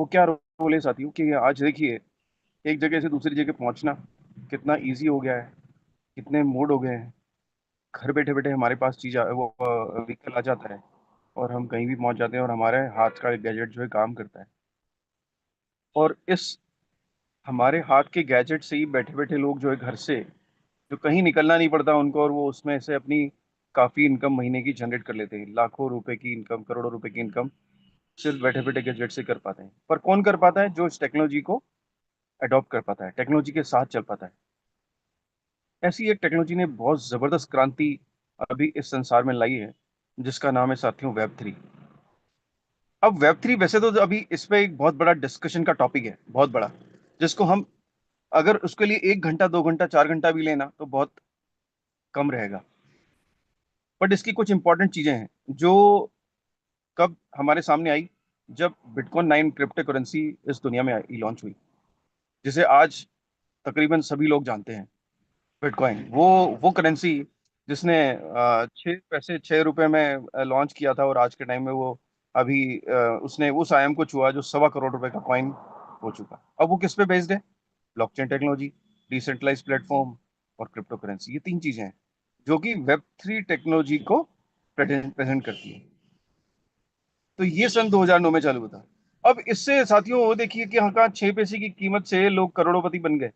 वो क्या रोल है साथियों कि आज देखिए, एक जगह से दूसरी जगह पहुंचना कितना इजी हो गया है, कितने मोड हो गए हैं। घर बैठे बैठे हमारे पास वो व्हीकल आ जाता है और हम कहीं भी पहुंच जाते हैं और हमारे हाथ का गैजेट जो है काम करता है। और इस हमारे हाथ के गैजेट से ही बैठे बैठे लोग जो है घर से, जो कहीं निकलना नहीं पड़ता उनको, और वो उसमें से अपनी काफी इनकम महीने की जनरेट कर लेते हैं। लाखों रुपए की इनकम, करोड़ों रुपए की इनकम सिर्फ बैठे बैठे गैजेट से कर पाते हैं। पर कौन कर पाता है? जो इस टेक्नोलॉजी को अडॉप्ट कर पाता है, टेक्नोलॉजी के साथ चल पाता है। ऐसी एक टेक्नोलॉजी ने बहुत जबरदस्त क्रांति अभी इस संसार में लाई है, जिसका नाम है साथियों वेब 3। अब वेब 3 वैसे तो अभी इस पे एक बहुत बड़ा डिस्कशन का टॉपिक है, बहुत बड़ा, जिसको हम अगर उसके लिए 1 घंटा 2 घंटा 4 घंटा भी लेना तो बहुत कम रहेगा। बट इसकी कुछ इंपॉर्टेंट चीजें हैं जो कब हमारे सामने आई, जब बिटकॉइन 9 क्रिप्टो करेंसी इस दुनिया में आई, लॉन्च हुई, जिसे आज तकरीबन सभी लोग जानते हैं। बिटकॉइन वो करेंसी जिसने 6 पैसे 6 रुपए में लॉन्च किया था, और आज के टाइम में वो अभी उसने उस आयाम को छुआ जो 1.25 करोड़ रुपए का कॉइन हो चुका। अब वो किस पे बेस्ड है? ब्लॉकचेन टेक्नोलॉजी, डिसेंट्रलाइज प्लेटफॉर्म और क्रिप्टो करेंसी। ये तीन चीजें हैं जो कि वेब 3 टेक्नोलॉजी को प्रेजेंट करती है। तो ये सन 2009 में चालू हुआ था। अब इससे साथियों वो देखिए कि हाँ, कहाँ 6 पैसे की कीमत से लोग करोड़ोंपति बन गए।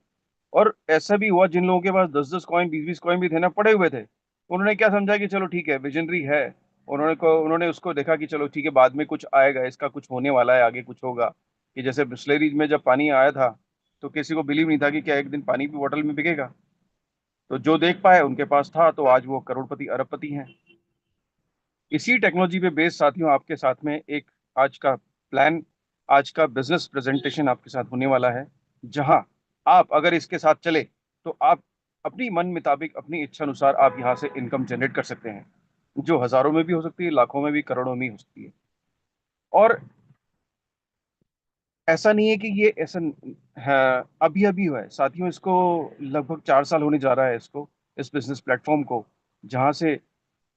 और ऐसा भी हुआ, जिन लोगों के पास 10-10 कॉइन 20-20 कॉइन भी थे ना, पड़े हुए थे, उन्होंने क्या समझा कि चलो ठीक है, विजनरी है। उन्होंने उसको देखा कि चलो ठीक है, बाद में कुछ आएगा, इसका कुछ होने वाला है, आगे कुछ होगा। कि जैसे बिस्लेरी में जब पानी आया था, तो किसी को बिलीव नहीं था कि क्या एक दिन पानी भी बोतल में बिकेगा। तो जो देख पाए उनके पास था, तो आज वो करोड़पति अरबपति हैं। इसी टेक्नोलॉजी पे बेस्ड साथियों आपके साथ में एक आज का प्लान, आज का बिजनेस प्रेजेंटेशन आपके साथ होने वाला है, जहां आप अगर इसके साथ चले तो आप अपनी मन मुताबिक, अपनी इच्छा अनुसार आप यहां से इनकम जनरेट कर सकते हैं, जो हजारों में भी हो सकती है, लाखों में भी, करोड़ों में हो सकती है। और ऐसा नहीं है कि ये ऐसा है अभी अभी हुआ है साथियों, इसको लगभग 4 साल होने जा रहा है, इसको, इस बिजनेस प्लेटफॉर्म को, जहां से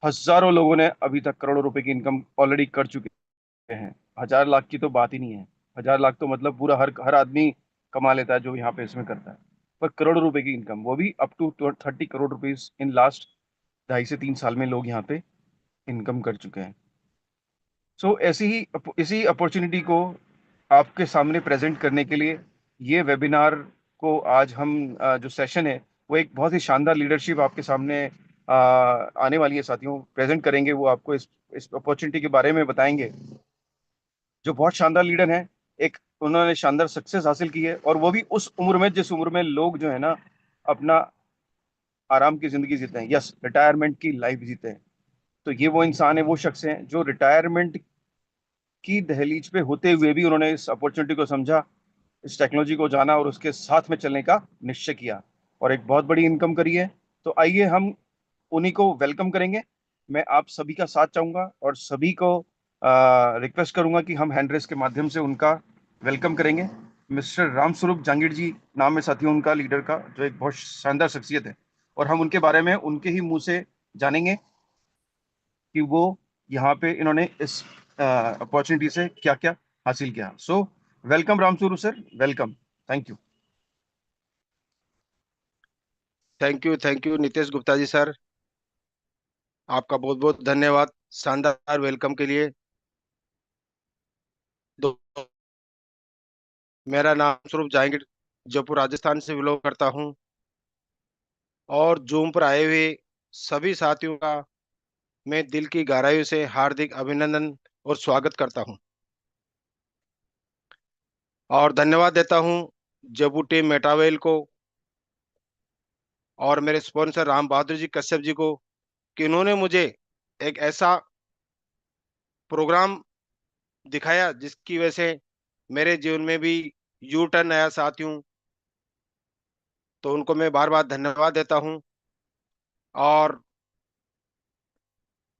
हजारों लोगों ने अभी तक करोड़ों रुपए की इनकम ऑलरेडी कर चुके हैं। 1,000 लाख की तो बात ही नहीं है। 1,000 लाख तो मतलब पूरा हर हर आदमी कमा लेता है जो यहाँ पे इसमें करता है। पर करोड़ों रुपए की इनकम, वो भी up to 30 crore rupees in last 2.5 से 3 साल में लोग यहाँ पे इनकम कर चुके हैं। सो ऐसी ही इसी अपॉर्चुनिटी को आपके सामने प्रेजेंट करने के लिए ये वेबिनार को आज हम जो सेशन है, वो एक बहुत ही शानदार लीडरशिप आपके सामने आने वाली है साथियों, प्रेजेंट करेंगे। वो आपको इस अपॉर्चुनिटी के बारे में बताएंगे, जो बहुत शानदार लीडर हैं। एक उन्होंने शानदार सक्सेस हासिल की है, और वो भी उस उम्र में जिस उम्र में लोग जो है ना अपना आराम की जिंदगी जीते हैं, यस, रिटायरमेंट की लाइफ जीते हैं। तो ये वो इंसान है, वो शख्स हैं जो रिटायरमेंट की दहलीज पे होते हुए भी उन्होंने इस अपॉर्चुनिटी को समझा, इस टेक्नोलॉजी को जाना और उसके साथ में चलने का निश्चय किया, और एक बहुत बड़ी इनकम करी है। तो आइए हम उन्हीं को वेलकम करेंगे। मैं आप सभी का साथ चाहूंगा और सभी को रिक्वेस्ट करूंगा कि हम हैंड रेस के माध्यम से उनका वेलकम करेंगे। मिस्टर रामस्वरूप जांगिड़ जी नाम है साथियों उनका, लीडर का, जो एक बहुत शानदार शख्सियत है। और हम उनके बारे में उनके ही मुंह से जानेंगे कि वो यहाँ पे इन्होंने इस अपॉर्चुनिटी से क्या क्या हासिल किया। So welcome Ramswaroop sir, welcome. Thank you. Thank you Nitesh Gupta ji sir. आपका बहुत बहुत धन्यवाद शानदार वेलकम के लिए। दो, मेरा नाम स्वरूप जाएंगे, जयपुर राजस्थान से बिलोंग करता हूं। और जूम पर आए हुए सभी साथियों का मैं दिल की गहराइयों से हार्दिक अभिनंदन और स्वागत करता हूं। और धन्यवाद देता हूं जबू टीम मेटावेल को और मेरे स्पॉन्सर राम बहादुर जी कश्यप जी को, कि उन्होंने मुझे एक ऐसा प्रोग्राम दिखाया जिसकी वजह से मेरे जीवन में भी यू टर्न आया साथियों। तो उनको मैं बार बार धन्यवाद देता हूं। और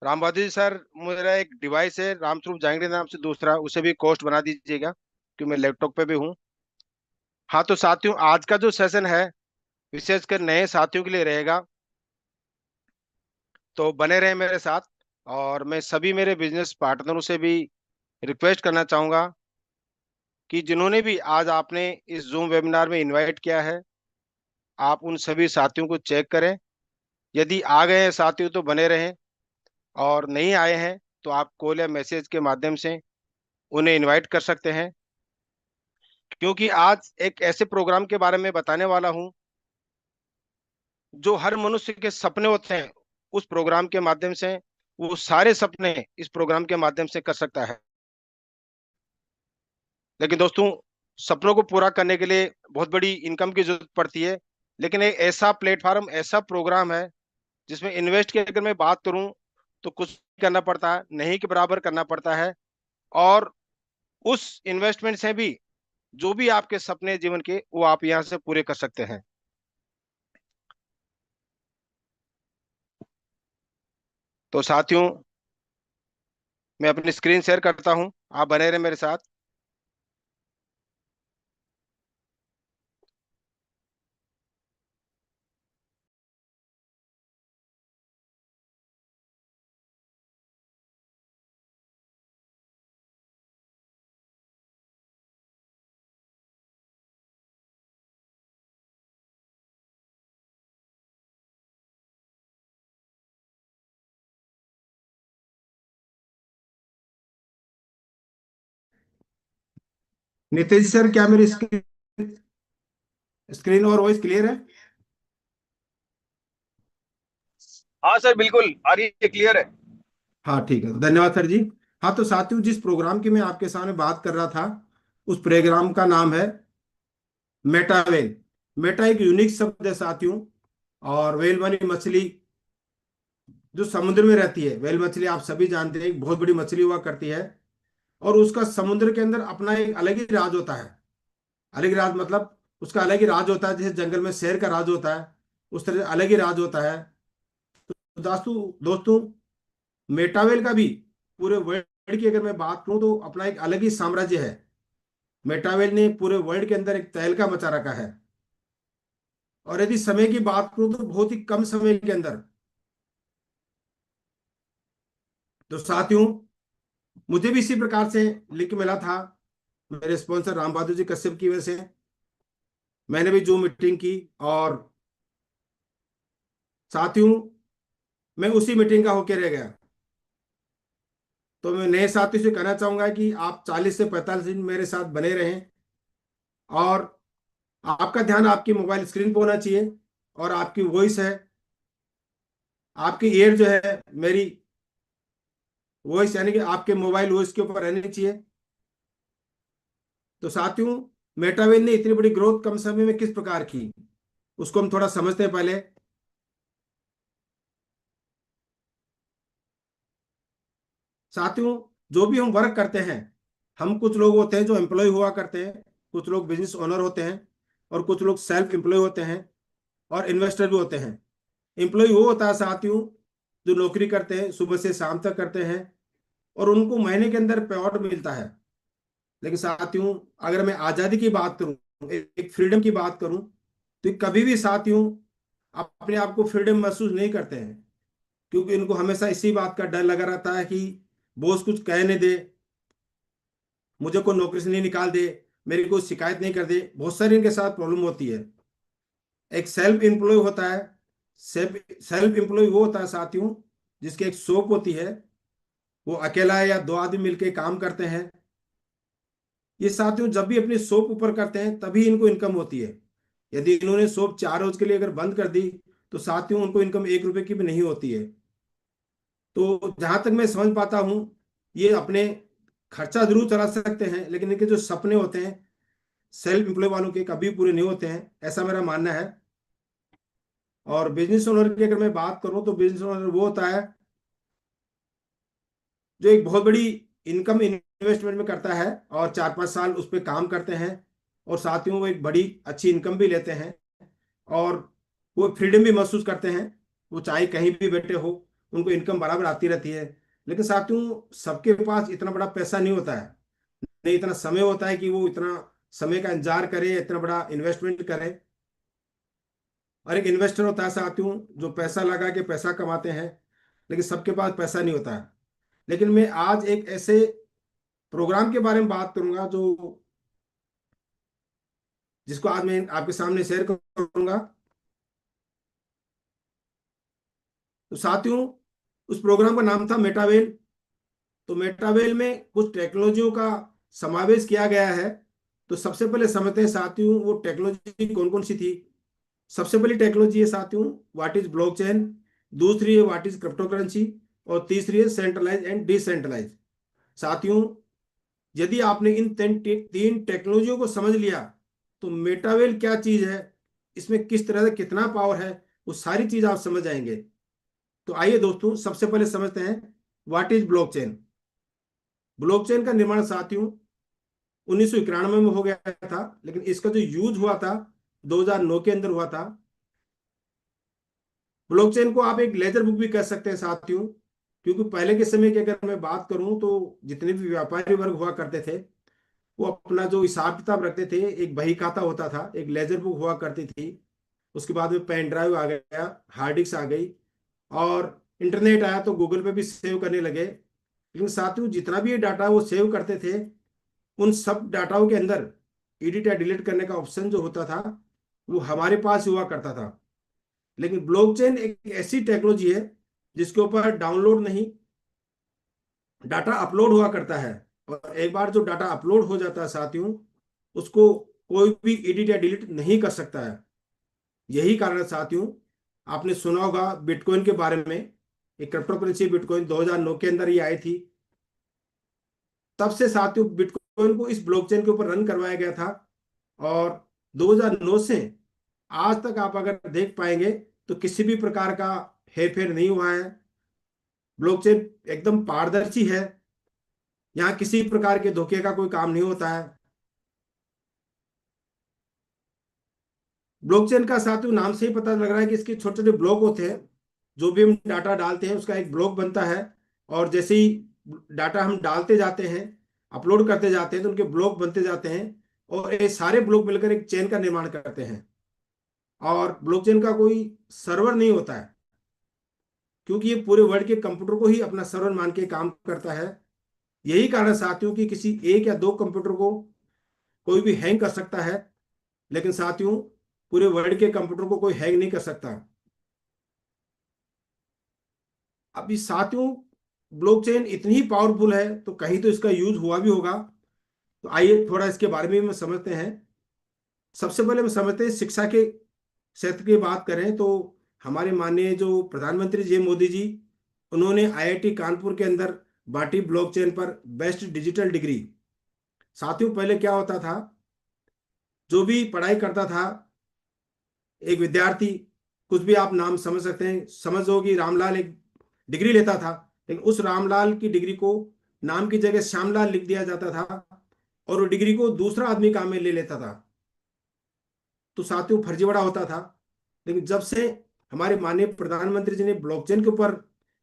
राम बहादुर जी सर, मेरा एक डिवाइस है रामस्वरूप जांगड़े नाम से दूसरा, उसे भी कोस्ट बना दीजिएगा क्योंकि मैं लैपटॉप पे भी हूँ। हाँ तो साथियों, आज का जो सेशन है विशेषकर नए साथियों के लिए रहेगा, तो बने रहे मेरे साथ। और मैं सभी मेरे बिजनेस पार्टनरों से भी रिक्वेस्ट करना चाहूंगा कि जिन्होंने भी आज आपने इस जूम वेबिनार में इनवाइट किया है, आप उन सभी साथियों को चेक करें। यदि आ गए हैं साथियों तो बने रहें, और नहीं आए हैं तो आप कॉल या मैसेज के माध्यम से उन्हें इनवाइट कर सकते हैं। क्योंकि आज एक ऐसे प्रोग्राम के बारे में बताने वाला हूं जो हर मनुष्य के सपने होते हैं, उस प्रोग्राम के माध्यम से वो सारे सपने इस प्रोग्राम के माध्यम से कर सकता है। लेकिन दोस्तों, सपनों को पूरा करने के लिए बहुत बड़ी इनकम की जरूरत पड़ती है। लेकिन एक ऐसा प्लेटफॉर्म, ऐसा प्रोग्राम है जिसमें इन्वेस्ट की अगर मैं बात करूं तो कुछ करना पड़ता है, नहीं के बराबर करना पड़ता है। और उस इन्वेस्टमेंट से भी जो भी आपके सपने जीवन के, वो आप यहां से पूरे कर सकते हैं। तो साथियों, मैं अपनी स्क्रीन शेयर करता हूं, आप बने रहे मेरे साथ। नितेश सर, क्या मेरी स्क्रीन स्क्रीन और वॉइस क्लियर है? हाँ सर, बिल्कुल आ रही है, क्लियर है। हाँ ठीक है, धन्यवाद सर जी। हाँ तो साथियों, जिस प्रोग्राम की मैं आपके सामने बात कर रहा था, उस प्रोग्राम का नाम है मेटावेल। मेटा एक यूनिक शब्द है साथियों। और वेल मानी मछली जो समुद्र में रहती है, वेल मछली आप सभी जानते हैं, एक बहुत बड़ी मछली हुआ करती है। और उसका समुद्र के अंदर अपना एक अलग ही राज होता है। अलग ही राज मतलब उसका अलग ही राज होता है, जैसे जंगल में शेर का राज होता है, उस तरह से अलग ही राज होता है। तो दोस्तों दोस्तों मेटावेल का भी पूरे वर्ल्ड की अगर मैं बात करूं तो अपना एक अलग ही साम्राज्य है। मेटावेल ने पूरे वर्ल्ड के अंदर एक तहलका मचा रखा है। और यदि समय की बात करूं तो बहुत ही कम समय के अंदर। तो साथियों, मुझे भी इसी प्रकार से लिंक मिला था मेरे स्पॉन्सर राम बहादुर जी कश्यप की वजह से। मैंने भी जूम मीटिंग की, और साथियों मैं उसी मीटिंग का होके रह गया। तो मैं नए साथियों से कहना चाहूंगा कि आप 40 से 45 दिन मेरे साथ बने रहें। और आपका ध्यान आपकी मोबाइल स्क्रीन पर होना चाहिए, और आपकी वॉइस है, आपकी ईयर जो है मेरी वॉइस यानी कि आपके मोबाइल वॉइस के ऊपर रहनी चाहिए। तो साथियों, मेटावेल ने इतनी बड़ी ग्रोथ कम समय में किस प्रकार की, उसको हम थोड़ा समझते हैं पहले। साथियों, जो भी हम वर्क करते हैं, हम कुछ लोग होते हैं जो एम्प्लॉय हुआ करते हैं, कुछ लोग बिजनेस ओनर होते हैं, और कुछ लोग सेल्फ एम्प्लॉय होते हैं, और इन्वेस्टर भी होते हैं। एम्प्लॉय वो होता है साथियों जो नौकरी करते हैं, सुबह से शाम तक करते हैं, और उनको महीने के अंदर पे आउट मिलता है। लेकिन साथियों, अगर मैं आज़ादी की बात करूं, एक फ्रीडम की बात करूं, तो कभी भी साथियों आप अपने आप को फ्रीडम महसूस नहीं करते हैं। क्योंकि इनको हमेशा इसी बात का डर लगा रहता है कि बॉस कुछ कहने दे, मुझे कोई नौकरी से नहीं निकाल दे, मेरी कोई शिकायत नहीं कर दे। बहुत सारी इनके साथ प्रॉब्लम होती है। एक सेल्फ एम्प्लॉय होता है। सेल्फ सेल्फ एम्प्लॉय वो होता है साथियों जिसकी एक शॉप होती है, वो अकेला या दो आदमी मिलकर काम करते हैं। ये साथियों जब भी अपनी शॉप ऊपर करते हैं तभी इनको इनकम होती है। यदि इन्होंने शॉप 4 रोज के लिए अगर बंद कर दी तो साथियों उनको इनकम 1 रुपए की भी नहीं होती है। तो जहां तक मैं समझ पाता हूं, ये अपने खर्चा जरूर चला सकते हैं, लेकिन इनके जो सपने होते हैं सेल्फ एम्प्लॉय वालों के कभी पूरे नहीं होते हैं, ऐसा मेरा मानना है। और बिजनेस ओनर की अगर मैं बात करूं तो बिजनेस ओनर वो होता है जो एक बहुत बड़ी इनकम इन्वेस्टमेंट में करता है, और 4-5 साल उस पर काम करते हैं, और साथ ही वो एक बड़ी अच्छी इनकम भी लेते हैं, और वो फ्रीडम भी महसूस करते हैं। वो चाहे कहीं भी बैठे हो, उनको इनकम बराबर आती रहती है। लेकिन साथियों सबके पास इतना बड़ा पैसा नहीं होता है, नहीं इतना समय होता है कि वो इतना समय का इंतजार करे, इतना बड़ा इन्वेस्टमेंट करे। और एक इन्वेस्टर होता है साथियों जो पैसा लगा के पैसा कमाते हैं, लेकिन सबके पास पैसा नहीं होता है। लेकिन मैं आज एक ऐसे प्रोग्राम के बारे में बात करूंगा जो जिसको आज मैं आपके सामने शेयर करूंगा। तो साथियों, उस प्रोग्राम का नाम था मेटावेल। तो मेटावेल में कुछ टेक्नोलॉजियों का समावेश किया गया है। तो सबसे पहले समझते हैं साथियों, वो टेक्नोलॉजी कौन कौन सी थी। सबसे पहली टेक्नोलॉजी है साथियों, व्हाट इज ब्लॉकचेन। दूसरी है व्हाट इज क्रिप्टो करेंसी। और तीसरी है सेंट्रलाइज एंड डिसेंट्रलाइज। साथियों, यदि आपने इन तीन टेक्नोलॉजियों को समझ लिया तो मेटावेल क्या चीज है, इसमें किस तरह से कितना पावर है, वो सारी चीज आप समझ जाएंगे। तो आइए दोस्तों, सबसे पहले समझते हैं व्हाट इज ब्लॉकचेन। ब्लॉकचेन का निर्माण साथियों 1991 में हो गया था, लेकिन इसका जो यूज हुआ था 2009 के अंदर हुआ था। ब्लॉकचेन को आप एक लेजर बुक भी कह सकते हैं साथियों, क्योंकि पहले के समय की अगर मैं बात करूं तो जितने भी व्यापारी वर्ग हुआ करते थे वो अपना जो हिसाब किताब रखते थे, एक बही खाता होता था, एक लेजर बुक हुआ करती थी। उसके बाद में पेन ड्राइव आ गया, हार्ड डिस्क आ गई, और इंटरनेट आया तो गूगल पे भी सेव करने लगे। लेकिन साथियों, जितना भी ये डाटा वो सेव करते थे, उन सब डाटाओं के अंदर एडिट या डिलीट करने का ऑप्शन जो होता था वो हमारे पास हुआ करता था। लेकिन ब्लॉकचेन एक ऐसी टेक्नोलॉजी है जिसके ऊपर डाउनलोड नहीं, डाटा अपलोड हुआ करता है। और एक बार जो डाटा अपलोड हो जाता है साथियों, उसको कोई भी एडिट या डिलीट नहीं कर सकता है। यही कारण है साथियों, आपने सुना होगा बिटकॉइन के बारे में। एक क्रिप्टो करेंसी बिटकॉइन 2009 के अंदर ही आई थी। तब से साथियों बिटकॉइन को इस ब्लॉकचेन के ऊपर रन करवाया गया था। और 2009 से आज तक आप अगर देख पाएंगे तो किसी भी प्रकार का हेरफेर नहीं हुआ है। ब्लॉकचेन एकदम पारदर्शी है, यहाँ किसी प्रकार के धोखे का कोई काम नहीं होता है। ब्लॉकचेन का साथियों नाम से ही पता लग रहा है कि इसके छोटे छोटे ब्लॉक होते हैं। जो भी हम डाटा डालते हैं उसका एक ब्लॉक बनता है, और जैसे ही डाटा हम डालते जाते हैं, अपलोड करते जाते हैं, तो उनके ब्लॉक बनते जाते हैं, और ये सारे ब्लॉक मिलकर एक चेन का निर्माण करते हैं। और ब्लॉकचेन का कोई सर्वर नहीं होता है, क्योंकि ये पूरे वर्ल्ड के कंप्यूटर को ही अपना सर्वर मान के काम करता है। यही कारण साथियों कि किसी एक या दो कंप्यूटर को कोई भी हैंग कर सकता है, लेकिन साथियों पूरे वर्ल्ड के कंप्यूटर को कोई हैंग नहीं कर सकता। अभी साथियों ब्लॉकचेन इतनी ही पावरफुल है तो कहीं तो इसका यूज हुआ भी होगा। तो आइए थोड़ा इसके बारे में समझते हैं। सबसे पहले हम समझते हैं शिक्षा के क्षेत्र की बात करें तो हमारे माननीय जो प्रधानमंत्री जी मोदी जी, उन्होंने आईआईटी कानपुर के अंदर बांटी ब्लॉकचेन पर बेस्ट डिजिटल डिग्री। साथियों पहले क्या होता था, जो भी पढ़ाई करता था एक विद्यार्थी, कुछ भी आप नाम समझ सकते हैं, समझो कि रामलाल एक डिग्री लेता था, लेकिन उस रामलाल की डिग्री को नाम की जगह श्यामलाल लिख दिया जाता था, और वो डिग्री को दूसरा आदमी काम में ले लेता था। तो साथियों फर्जीवाड़ा होता था। लेकिन जब से हमारे माननीय प्रधानमंत्री जी ने ब्लॉकचेन के ऊपर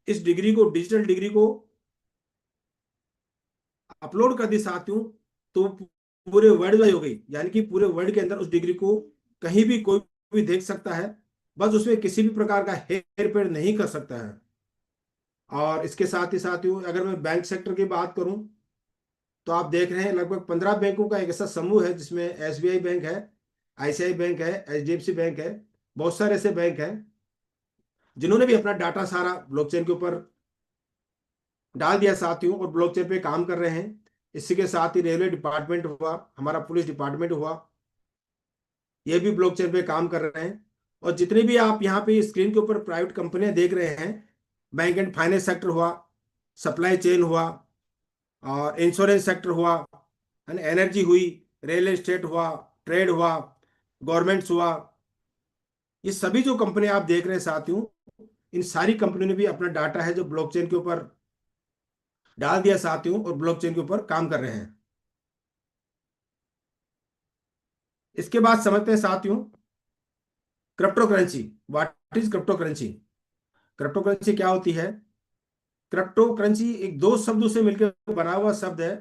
इस डिग्री को, डिजिटल डिग्री को अपलोड कर दी साथियों, तो पूरे वर्ल्ड वाइड हो गई, यानी कि पूरे वर्ल्ड के अंदर उस डिग्री को कहीं भी कोई भी देख सकता है। बस उसमें किसी भी प्रकार का हेर फेर नहीं कर सकता है। और इसके साथ ही साथियों अगर मैं बैंक सेक्टर की बात करूं तो आप देख रहे हैं लगभग 15 बैंकों का एक ऐसा समूह है जिसमें एसबीआई बैंक है, आईसीआई बैंक है, एचडीएफसी बैंक है, बहुत सारे ऐसे बैंक हैं जिन्होंने भी अपना डाटा सारा ब्लॉकचेन के ऊपर डाल दिया साथियों, और ब्लॉकचेन पे काम कर रहे हैं। इसी के साथ ही रेलवे डिपार्टमेंट हुआ, हमारा पुलिस डिपार्टमेंट हुआ, ये भी ब्लॉकचेन पे काम कर रहे हैं। और जितने भी आप यहाँ पे स्क्रीन के ऊपर प्राइवेट कंपनियां देख रहे हैं, बैंक एंड फाइनेंस सेक्टर हुआ, सप्लाई चेन हुआ, और इंश्योरेंस सेक्टर हुआ, एनर्जी हुई, रियल एस्टेट हुआ, ट्रेड हुआ, गवर्नमेंट्स हुआ, ये सभी जो कंपनी आप देख रहे हैं साथियों, इन सारी कंपनियों ने भी अपना डाटा है जो ब्लॉकचेन के ऊपर डाल दिया साथियों, और ब्लॉकचेन के ऊपर काम कर रहे हैं। इसके बाद समझते हैं साथियों crypto currency. What is crypto currency. Crypto currency क्या होती है। क्रिप्टो करेंसी एक दो शब्दों से मिलकर बना हुआ शब्द है।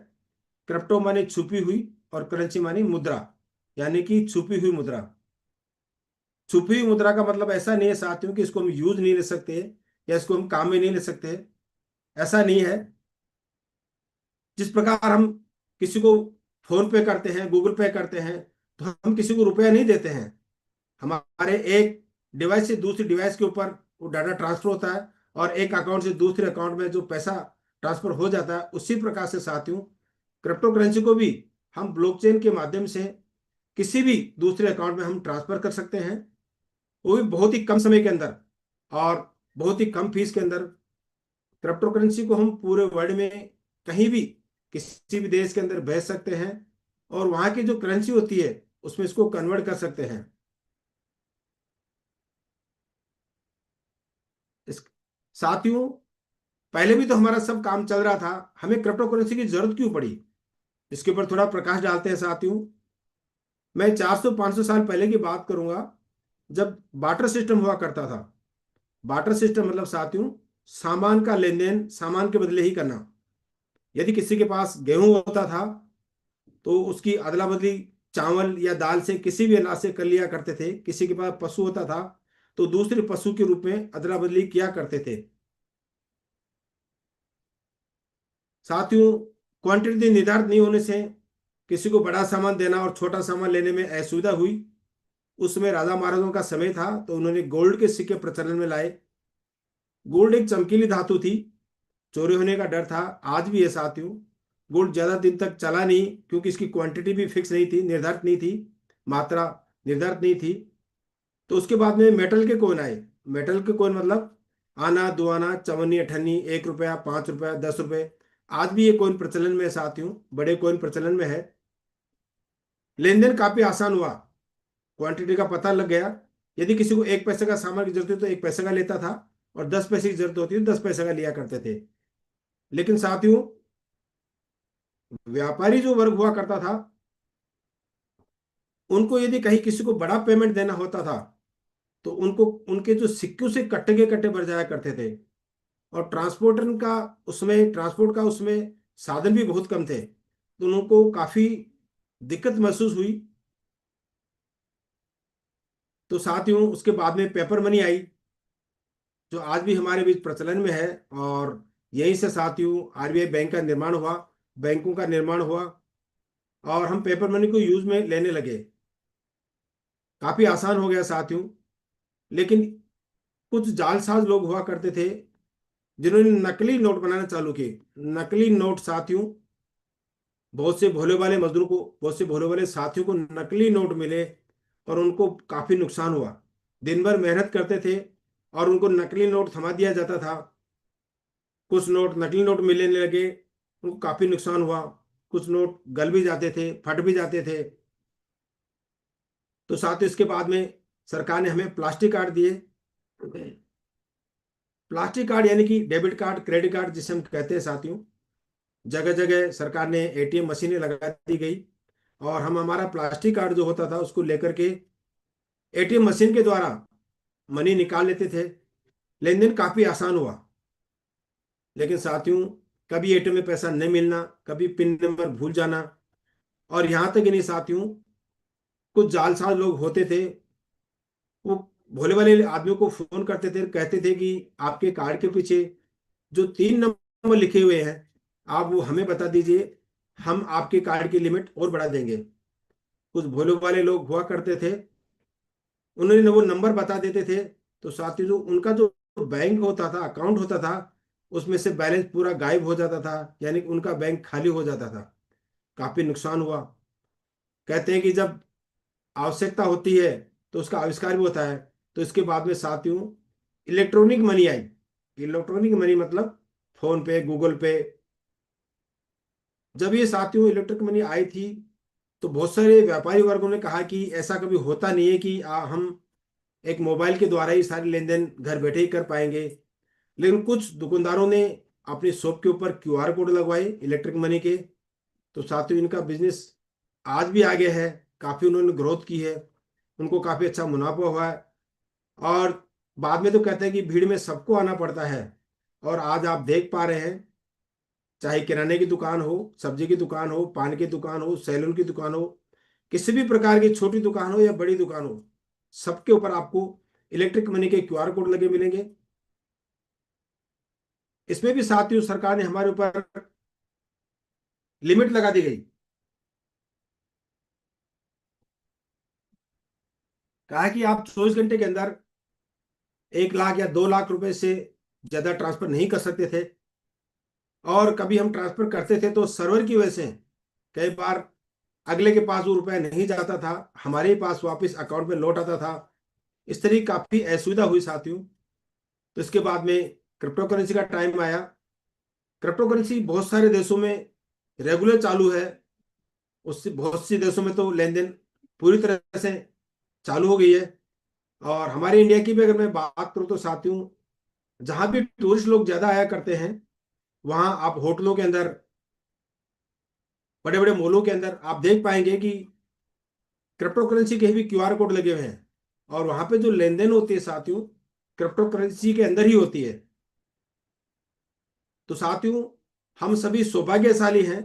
क्रिप्टो माने छुपी हुई, और करेंसी माने मुद्रा, यानी कि छुपी हुई मुद्रा। छुपी हुई मुद्रा का मतलब ऐसा नहीं है साथियों कि इसको हम यूज नहीं ले सकते या इसको हम काम में नहीं ले सकते, ऐसा नहीं है। जिस प्रकार हम किसी को फोन पे करते हैं, गूगल पे करते हैं, तो हम किसी को रुपया नहीं देते हैं, हमारे एक डिवाइस से दूसरी डिवाइस के ऊपर वो डाटा ट्रांसफर होता है और एक अकाउंट से दूसरे अकाउंट में जो पैसा ट्रांसफर हो जाता है, उसी प्रकार से साथियों क्रिप्टो करेंसी को भी हम ब्लॉकचेन के माध्यम से किसी भी दूसरे अकाउंट में हम ट्रांसफर कर सकते हैं, वो भी बहुत ही कम समय के अंदर और बहुत ही कम फीस के अंदर। क्रिप्टो करेंसी को हम पूरे वर्ल्ड में कहीं भी किसी भी देश के अंदर भेज सकते हैं और वहां की जो करेंसी होती है उसमें इसको कन्वर्ट कर सकते हैं। इस साथियों पहले भी तो हमारा सब काम चल रहा था, हमें क्रिप्टो करेंसी की जरूरत क्यों पड़ी, इसके ऊपर थोड़ा प्रकाश डालते हैं साथियों। मैं 400-500 साल पहले की बात करूंगा, जब बार्टर सिस्टम हुआ करता था। बार्टर सिस्टम मतलब साथियों सामान का लेन देन सामान के बदले ही करना। यदि किसी के पास गेहूं होता था तो उसकी अदला बदली चावल या दाल से किसी भी अनाज से कर लिया करते थे, किसी के पास पशु होता था तो दूसरे पशु के रूप में अदला बदली किया करते थे। साथियों क्वांटिटी निर्धारित नहीं होने से किसी को बड़ा सामान देना और छोटा सामान लेने में असुविधा हुई। उसमें राजा महाराजों का समय था तो उन्होंने गोल्ड के सिक्के प्रचलन में लाए। गोल्ड एक चमकीली धातु थी, चोरी होने का डर था, आज भी है साथियों। गोल्ड ज्यादा दिन तक चला नहीं क्योंकि इसकी क्वांटिटी भी फिक्स नहीं थी, निर्धारित नहीं थी, मात्रा निर्धारित नहीं थी। तो उसके बाद में मेटल के कॉइन आए। मेटल के कॉइन मतलब आना, दो आना, चवन्नी, अठन्नी, 1 रुपया, 5 रुपया, 10 रुपये। आज भी ये कॉइन प्रचलन में है साथियों, बड़े कॉइन प्रचलन में है। लेन देन काफी आसान हुआ, क्वांटिटी का पता लग गया। यदि किसी को 1 पैसे का सामान की जरूरत है तो 1 पैसे का लेता था और 10 पैसे की जरूरत होती है तो 10 पैसे का लिया करते थे। लेकिन साथियों व्यापारी जो वर्ग हुआ करता था, उनको यदि कहीं किसी को बड़ा पेमेंट देना होता था तो उनको उनके जो सिक्कों से कट्टे के कट्टे भर जाया करते थे। और ट्रांसपोर्ट का उसमें साधन भी बहुत कम थे तो उनको काफी दिक्कत महसूस हुई। तो साथियों उसके बाद में पेपर मनी आई जो आज भी हमारे बीच प्रचलन में है। और यहीं से साथियों आरबीआई बैंक का निर्माण हुआ, बैंकों का निर्माण हुआ और हम पेपर मनी को यूज में लेने लगे। काफी आसान हो गया साथियों। लेकिन कुछ जालसाज लोग हुआ करते थे जिन्होंने नकली नोट बनाना चालू किए। नकली नोट साथियों बहुत से भोले वाले साथियों को नकली नोट मिले और उनको काफी नुकसान हुआ। दिन भर मेहनत करते थे और उनको नकली नोट थमा दिया जाता था। कुछ नोट नकली नोट मिलने लगे, उनको काफी नुकसान हुआ। कुछ नोट गल भी जाते थे, फट भी जाते थे। तो साथ ही इसके बाद में सरकार ने हमें प्लास्टिक कार्ड दिए। प्लास्टिक कार्ड यानी कि डेबिट कार्ड, क्रेडिट कार्ड जिसे हम कहते हैं साथियों, जगह जगह सरकार ने एटीएम मशीनें लगा दी गई और हम हमारा प्लास्टिक कार्ड जो होता था उसको लेकर के एटीएम मशीन के द्वारा मनी निकाल लेते थे। लेन देन काफी आसान हुआ। लेकिन साथियों कभी एटीएम में पैसा नहीं मिलना, कभी पिन नंबर भूल जाना। और यहां तक ही नहीं साथियों, कुछ जालसाज लोग होते थे, वो भोले वाले आदमियों को फोन करते थे, कहते थे कि आपके कार्ड के पीछे जो 3 नंबर लिखे हुए हैं आप वो हमें बता दीजिए, हम आपके कार्ड की लिमिट और बढ़ा देंगे। कुछ भोले वाले लोग हुआ करते थे, उन्होंने वो नंबर बता देते थे तो साथियों जो उनका जो बैंक होता था, अकाउंट होता था, उसमें से बैलेंस पूरा गायब हो जाता था, यानी कि उनका बैंक खाली हो जाता था। काफी नुकसान हुआ। कहते हैं कि जब आवश्यकता होती है तो उसका आविष्कार भी होता है। तो इसके बाद में साथियों electronic money I. Electronic money मतलब फोन पे, गूगल पे। जब ये साथियों इलेक्ट्रिक मनी आई थी तो बहुत सारे व्यापारी वर्गों ने कहा कि ऐसा कभी होता नहीं है कि हम एक मोबाइल के द्वारा ही सारे लेन देन घर बैठे ही कर पाएंगे। लेकिन कुछ दुकानदारों ने अपनी शॉप के ऊपर क्यूआर कोड लगवाए इलेक्ट्रिक मनी के। तो साथियों इनका बिजनेस आज भी आगे है, काफी उन्होंने ग्रोथ की है, उनको काफी अच्छा मुनाफा हुआ है। और बाद में तो कहते हैं कि भीड़ में सबको आना पड़ता है। और आज आप देख पा रहे हैं, चाहे किराने की दुकान हो, सब्जी की दुकान हो, पान की दुकान हो, सैलून की दुकान हो, किसी भी प्रकार की छोटी दुकान हो या बड़ी दुकान हो, सबके ऊपर आपको इलेक्ट्रिक मनी के क्यूआर कोड लगे मिलेंगे। इसमें भी साथियों सरकार ने हमारे ऊपर लिमिट लगा दी गई। कहा कि आप 24 घंटे के अंदर 1 लाख या 2 लाख रुपए से ज्यादा ट्रांसफर नहीं कर सकते थे, और कभी हम ट्रांसफर करते थे तो सर्वर की वजह से कई बार अगले के पास वो रुपया नहीं जाता था, हमारे ही पास वापस अकाउंट में लौट आता था। इस तरह की काफी असुविधा हुई साथियों। तो इसके बाद में क्रिप्टो करेंसी का टाइम आया। क्रिप्टो करेंसी बहुत सारे देशों में रेगुलर चालू है, उससे बहुत सी देशों में तो लेन देन पूरी तरह से चालू हो गई है। और हमारे इंडिया की भी अगर मैं बात करूं तो साथियों, जहां भी टूरिस्ट लोग ज्यादा आया करते हैं, वहां आप होटलों के अंदर, बड़े बड़े मॉलों के अंदर आप देख पाएंगे कि क्रिप्टो करेंसी के भी क्यूआर कोड लगे हुए हैं, और वहां पे जो लेन देन होती है साथियों, क्रिप्टो करेंसी के अंदर ही होती है। तो साथियों, हम सभी सौभाग्यशाली हैं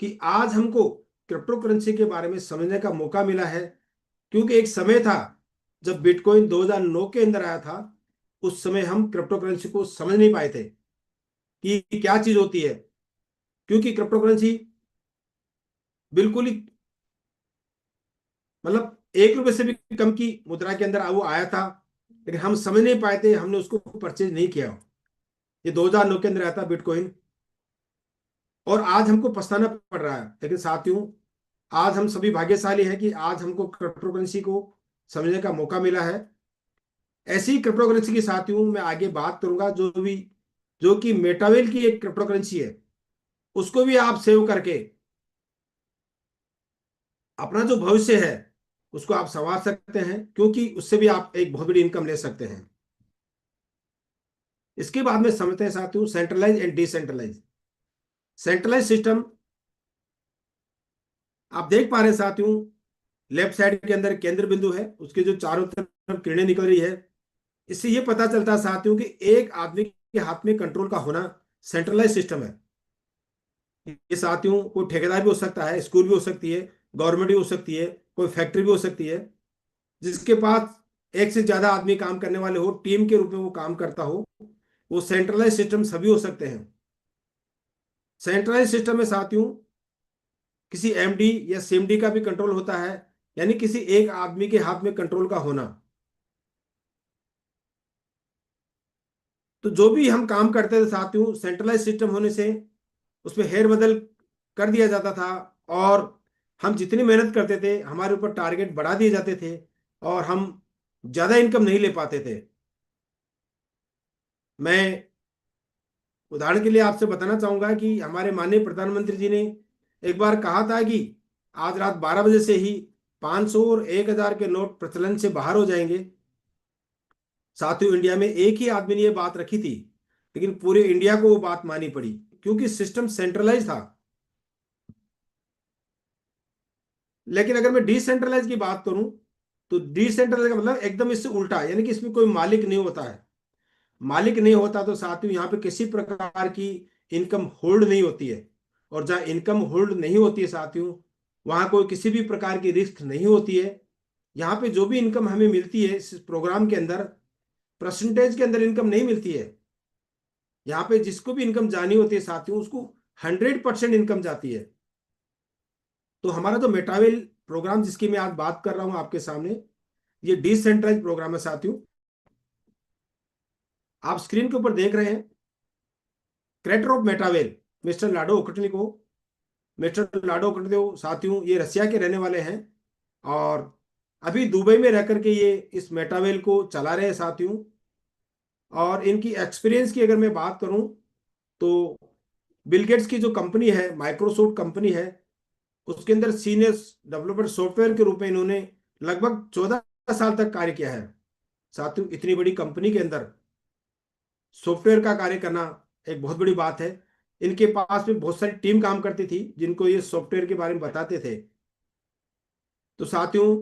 कि आज हमको क्रिप्टो करेंसी के बारे में समझने का मौका मिला है। क्योंकि एक समय था जब बिटकॉइन 2009 के अंदर आया था, उस समय हम क्रिप्टो करेंसी को समझ नहीं पाए थे कि क्या चीज होती है। क्योंकि क्रिप्टो करेंसी बिल्कुल ही, मतलब 1 रुपए से भी कम की मुद्रा के अंदर वो आया था, लेकिन हम समझ नहीं पाए थे, हमने उसको परचेज नहीं किया। ये 2009 के अंदर आया था बिटकॉइन, और आज हमको पछताना पड़ रहा है। लेकिन साथियों, आज हम सभी भाग्यशाली हैं कि आज हमको क्रिप्टो करेंसी को समझने का मौका मिला है। ऐसी ही क्रिप्टो करेंसी के साथियों मैं आगे बात करूंगा, जो कि मेटावेल की एक क्रिप्टो करेंसी है, उसको भी आप सेव करके अपना जो भविष्य है उसको आप संवार सकते हैं, क्योंकि उससे भी आप एक बहुत बड़ी इनकम ले सकते हैं। इसके बाद में समझते हैं साथियों centralise and decentralise. Centralise system, आप देख पा रहे हैं साथियों, लेफ्ट साइड के अंदर केंद्र बिंदु है, उसके जो चारों तरफ किरणें निकल रही है, इससे ये पता चलता है साथियों कि एक आदमी के हाथ में कंट्रोल का होना सेंट्रलाइज सिस्टम है। ये साथियों कोई ठेकेदार भी हो सकता है, स्कूल भी हो सकती है, गवर्नमेंट भी हो सकती है, कोई फैक्ट्री भी हो सकती है, जिसके पास एक से ज्यादा आदमी काम करने वाले हो, टीम के रूप में वो काम करता हो, वो सेंट्रलाइज सिस्टम सभी हो सकते हैं। सेंट्रलाइज सिस्टम में साथियों किसी एमडी या सीएमडी का भी कंट्रोल होता है, यानी किसी एक आदमी के हाथ में कंट्रोल का होना। तो जो भी हम काम करते थे साथियों, सेंट्रलाइज सिस्टम होने से उसमें हेर बदल कर दिया जाता था, और हम जितनी मेहनत करते थे हमारे ऊपर टारगेट बढ़ा दिए जाते थे, और हम ज्यादा इनकम नहीं ले पाते थे। मैं उदाहरण के लिए आपसे बताना चाहूंगा कि हमारे माननीय प्रधानमंत्री जी ने एक बार कहा था कि आज रात 12 बजे से ही 500 और 1000 के नोट प्रचलन से बाहर हो जाएंगे। साथियों, इंडिया में एक ही आदमी ने यह बात रखी थी, लेकिन पूरे इंडिया को वो बात माननी पड़ी, क्योंकि सिस्टम सेंट्रलाइज था। लेकिन अगर मैं डिसेंट्रलाइज की बात करूं, तो डिसेंट्रलाइज का मतलब एकदम इससे उल्टा, यानी कि इसमें कोई मालिक नहीं होता है। मालिक नहीं होता तो साथियों यहाँ पे किसी प्रकार की इनकम होल्ड नहीं होती है, और जहाँ इनकम होल्ड नहीं होती है साथियों, वहां कोई किसी भी प्रकार की रिस्क नहीं होती है। यहाँ पे जो भी इनकम हमें मिलती है इस प्रोग्राम के अंदर, परसेंटेज के अंदर इनकम नहीं मिलती है। यहाँ पे जिसको भी इनकम जानी होती है साथियों, उसको 100% इनकम जाती है। तो हमारा जो मेटावेल प्रोग्राम जिसकी मैं आज बात कर रहा हूं आपके सामने, ये डिसेंट्रलाइज प्रोग्राम है साथियों। आप स्क्रीन के ऊपर देख रहे हैं creator of Metawell mister Lado Okhotnikov. Mister Lado Okhotnikov साथियों ये रसिया के रहने वाले हैं, और अभी दुबई में रह करके ये इस मेटावेल को चला रहे हैं साथियों। और इनकी एक्सपीरियंस की अगर मैं बात करूं, तो बिल गेट्स की जो कंपनी है, माइक्रोसॉफ्ट कंपनी है, उसके अंदर सीनियर डेवलपर सॉफ्टवेयर के रूप में इन्होंने लगभग 14 साल तक कार्य किया है। साथियों, इतनी बड़ी कंपनी के अंदर सॉफ्टवेयर का कार्य करना एक बहुत बड़ी बात है। इनके पास में बहुत सारी टीम काम करती थी जिनको ये सॉफ्टवेयर के बारे में बताते थे। तो साथियों,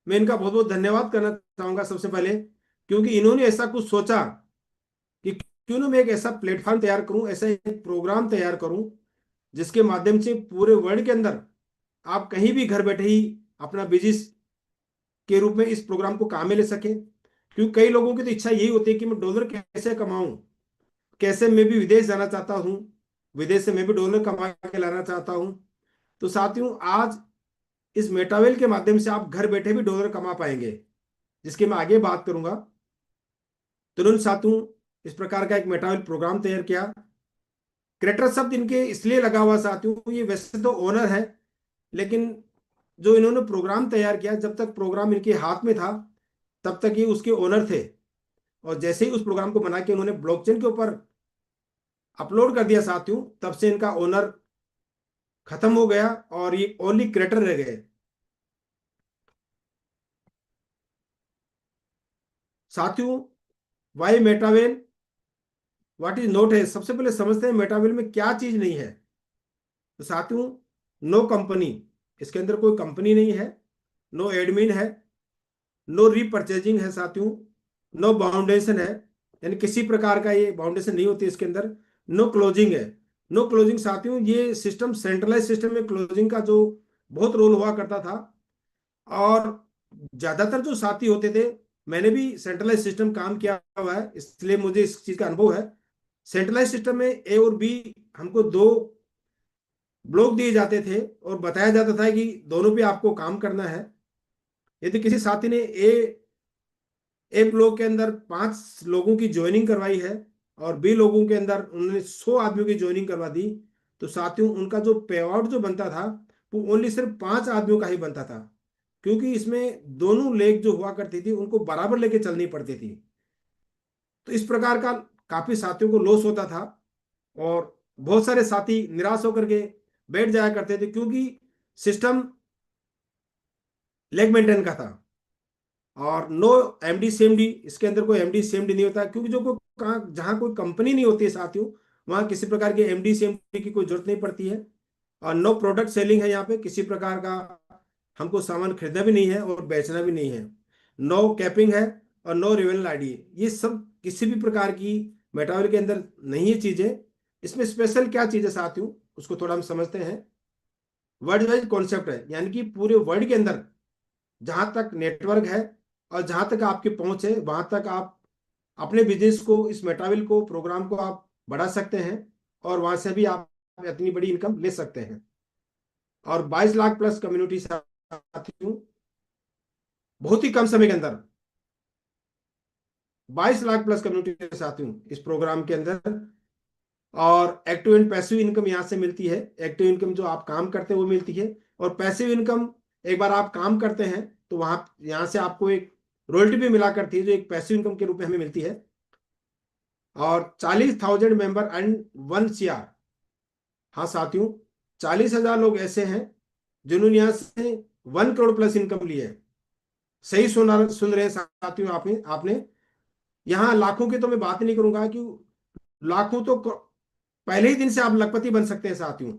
मैं इनका बहुत बहुत धन्यवाद करना चाहूंगा सबसे पहले, क्योंकि इन्होंने ऐसा कुछ सोचा कि क्यों ना मैं एक ऐसा प्लेटफॉर्म तैयार करूं, ऐसा एक प्रोग्राम तैयार करूं, जिसके माध्यम से पूरे वर्ल्ड के अंदर आप कहीं भी घर बैठे ही अपना बिजनेस के रूप में इस प्रोग्राम को काम में ले सके। क्योंकि कई लोगों की तो इच्छा यही होती है कि मैं डॉलर कैसे कमाऊं, कैसे मैं भी विदेश जाना चाहता हूं, विदेश से मैं भी डॉलर कमा के लाना चाहता हूं। तो साथियों, आज इस मेटावेल के माध्यम से आप घर बैठे भी डॉलर कमा पाएंगे। जिसकी मैं आगे बात करूंगा। तुरंत साथियों इस प्रकार का एक मेटावेल प्रोग्राम तैयार किया। क्रिएटर शब्द इनके इसलिए लगा हुआ साथियों, ये वैसे तो ओनर है, लेकिन जो इन्होंने प्रोग्राम तैयार किया, जब तक प्रोग्राम इनके हाथ में था तब तक ये उसके ओनर थे। और जैसे ही उस प्रोग्राम को बना के उन्होंने ब्लॉकचेन के ऊपर अपलोड कर दिया साथियों, तब से इनका ओनर खत्म हो गया और ये ओनली क्रिएटर रह गए। साथियों वाई मेटावेल, व्हाट इज नोट है, सबसे पहले समझते हैं मेटावेल में क्या चीज नहीं है। तो साथियों नो कंपनी, इसके अंदर कोई कंपनी नहीं है। नो एडमिन है। नो रीपरचेजिंग है साथियों। नो बाउंडेशन है, यानी किसी प्रकार का ये बाउंडेशन नहीं होती इसके अंदर। नो क्लोजिंग है। नो क्लोजिंग साथियों, ये सिस्टम सेंट्रलाइज सिस्टम में क्लोजिंग का जो बहुत रोल हुआ करता था, और ज्यादातर जो साथी होते थे, मैंने भी सेंट्रलाइज सिस्टम काम किया हुआ है इसलिए मुझे इस चीज का अनुभव है। सेंट्रलाइज सिस्टम में ए और बी, हमको दो ब्लॉक दिए जाते थे और बताया जाता था कि दोनों पे आपको काम करना है। यदि किसी साथी ने ए ब्लॉक के अंदर 5 लोगों की ज्वाइनिंग करवाई है और बी लोगों के अंदर उन्होंने 100 आदमियों की ज्वाइनिंग करवा दी, तो साथियों उनका जो पे आउट जो बनता था वो ओनली सिर्फ 5 आदमियों का ही बनता था, क्योंकि इसमें दोनों लेग जो हुआ करती थी उनको बराबर लेके चलनी पड़ती थी। तो इस प्रकार का काफी साथियों को लॉस होता था और बहुत सारे साथी निराश होकर के बैठ जाया करते थे, क्योंकि सिस्टम लेग मेंटेन का था। और नो एमडी सीएमडी, इसके अंदर कोई एमडी सीएमडी नहीं होता, क्योंकि जो कोई कहाँ जहाँ कोई कंपनी नहीं होती है साथियों, वहाँ किसी प्रकार के एमडी सीएमडी की कोई जरूरत नहीं पड़ती है। और नो प्रोडक्ट सेलिंग है, यहाँ पे किसी प्रकार का हमको सामान खरीदना भी नहीं है और बेचना भी नहीं है। नो कैपिंग है और नो रिवेन्यू आईडी, ये सब किसी भी प्रकार की मेटावेल के अंदर नहीं है चीजें। इसमें स्पेशल क्या चीज है साथियों, उसको थोड़ा हम समझते हैं। वर्ल्ड वाइज कॉन्सेप्ट है, यानी कि पूरे वर्ल्ड के अंदर जहां तक नेटवर्क है और जहां तक आपकी पहुंच है, वहां तक आप अपने बिजनेस को, इस मेटावेल को, प्रोग्राम को आप बढ़ा सकते हैं और वहां से भी आप इतनी बड़ी इनकम ले सकते हैं। और 22 लाख प्लस कम्युनिटी साथियों, बहुत ही कम समय के अंदर 22 लाख प्लस कम्युनिटी साथियों इस प्रोग्राम के अंदर। और एक्टिव एंड पैसिव इनकम यहाँ से मिलती है। एक्टिव इनकम जो आप काम करते हैं वो मिलती है, और पैसिव इनकम एक बार आप काम करते हैं तो वहां यहाँ से आपको एक रॉयल्टी भी मिला करती है, जो एक पैसिव इनकम के रूप में हमें मिलती है। और 40,000 मेंबर एंड 1 CR। हाँ साथियों, 40,000 लोग ऐसे हैं जिन्होंने यहाँ से 1 करोड़ प्लस इनकम ली है। सही सुन रहे हैं साथियों, आपने आपने यहाँ लाखों की तो मैं बात नहीं करूंगा, कि लाखों तो पहले ही दिन से आप लखपति बन सकते हैं साथियों।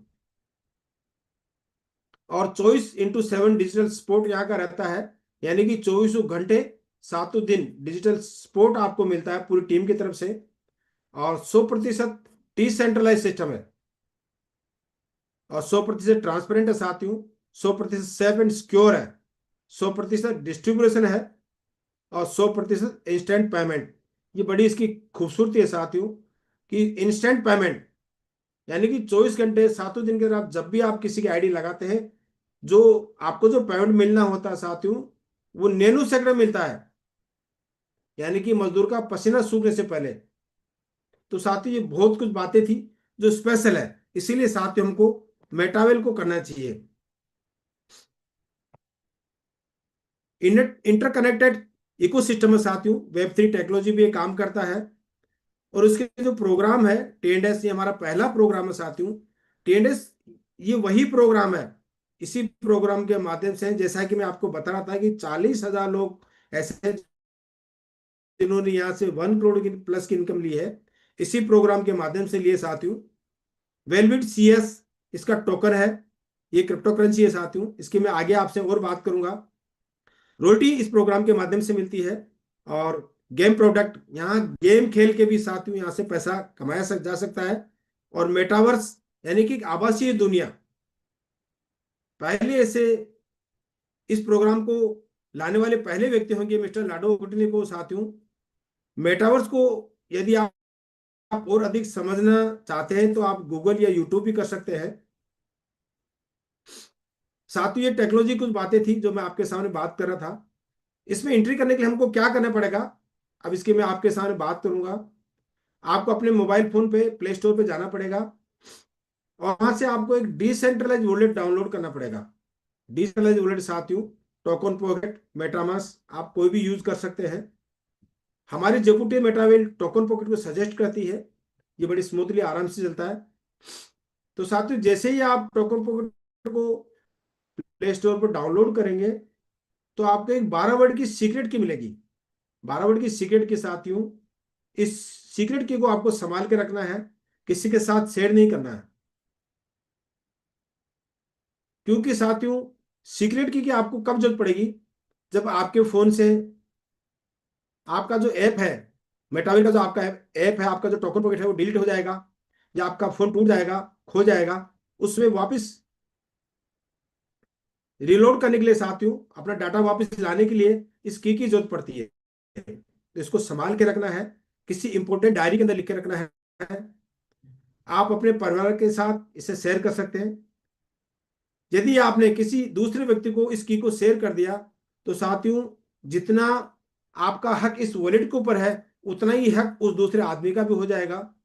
और 24/7 डिजिटल सपोर्ट यहाँ का रहता है, यानी कि 24 घंटे 7 दिन डिजिटल सपोर्ट आपको मिलता है पूरी टीम की तरफ से। और 100% डिसेंट्रलाइज सिस्टम है और 100% ट्रांसपेरेंट है साथियों। 100% सेफ एंड सिक्योर है। 100% डिस्ट्रीब्यूशन है और 100% इंस्टेंट पेमेंट। ये बड़ी इसकी खूबसूरती है साथियों, कि इंस्टेंट पेमेंट, यानी कि 24 घंटे 7 दिन के अंदर आप जब भी आप किसी की आईडी लगाते हैं, जो आपको जो पेमेंट मिलना होता है साथियों, वो नैनो सेकंड में मिलता है, यानी कि मजदूर का पसीना सूखने से पहले। तो साथियों ये बहुत कुछ बातें थी जो स्पेशल है, इसीलिए साथियों हमको मेटावेल को करना चाहिए। इंटरकनेक्टेड इकोसिस्टम है साथियों, वेब3 टेक्नोलॉजी भी ये काम करता है। और उसके जो प्रोग्राम है टीएनडीएस, ये हमारा पहला प्रोग्राम है साथियों। टीएनडीएस ये वही प्रोग्राम है, इसी प्रोग्राम के माध्यम से, जैसा कि मैं आपको बता रहा था कि 40,000 लोग ऐसे हैं जिन्होंने यहाँ से 1 करोड़ की प्लस की इनकम ली है, इसी प्रोग्राम के माध्यम से लिए साथियों। वेलबिट CS इसका टोकन है, ये क्रिप्टो करेंसी है साथियों, इसकी मैं आगे आपसे और बात करूंगा। रोटी इस प्रोग्राम के माध्यम से मिलती है। और गेम प्रोडक्ट, यहाँ गेम खेल के भी साथियों यहाँ से पैसा कमाया जा सकता है। और मेटावर्स, यानी कि आभासीय दुनिया, पहले ऐसे इस प्रोग्राम को लाने वाले पहले व्यक्ति होंगे मिस्टर लाडो गुटने को साथियों। मेटावर्स को यदि आप और अधिक समझना चाहते हैं तो आप गूगल या यूट्यूब भी कर सकते हैं साथियों। ये टेक्नोलॉजी कुछ बातें थी जो मैं आपके सामने बात कर रहा था। इसमें एंट्री करने के लिए हमको क्या करना पड़ेगा, अब इसकी मैं आपके सामने बात करूंगा। आपको अपने मोबाइल फोन पे प्ले स्टोर पे जाना पड़ेगा और वहां से आपको एक डिसेंट्रलाइज वॉलेट डाउनलोड करना पड़ेगा। डिसेंट्रलाइज वॉलेट साथियों, टोकन पॉकेट, मेटामास्क आप कोई भी यूज कर सकते हैं। हमारी जेकुटी मेटावेल टोकन पॉकेट को सजेस्ट करती है, ये बड़ी स्मूथली आराम से चलता है। तो साथियों जैसे ही आप टोकन पॉकेट को प्ले स्टोर पर डाउनलोड करेंगे तो आपको एक 12 वर्ड की सीक्रेट की मिलेगी। 12 वर्ड की सीक्रेट के साथियों, इस सीक्रेट की को आपको संभाल के रखना है, किसी के साथ शेयर नहीं करना है। क्योंकि साथियों सीक्रेट की आपको कब जरूरत पड़ेगी, जब आपके फोन से आपका जो ऐप है, मेटावेल का जो आपका ऐप है, आपका जो टोकन पॉकेट है वो डिलीट हो जाएगा, या आपका फोन टूट जाएगा, खो जाएगा, उसमें वापस रिलोड करने के लिए साथियों, अपना डाटा वापस लाने के लिए इस की जरूरत पड़ती है। तो इसको संभाल के रखना है, किसी इंपोर्टेंट डायरी के अंदर लिख के रखना है। आप अपने परिवार के साथ इसे शेयर कर सकते हैं। यदि आपने किसी दूसरे व्यक्ति को इस की को शेयर कर दिया तो साथियों, जितना आपका हक इस वॉलेट के ऊपर है उतना ही हक उस दूसरे आदमी का भी हो जाएगा।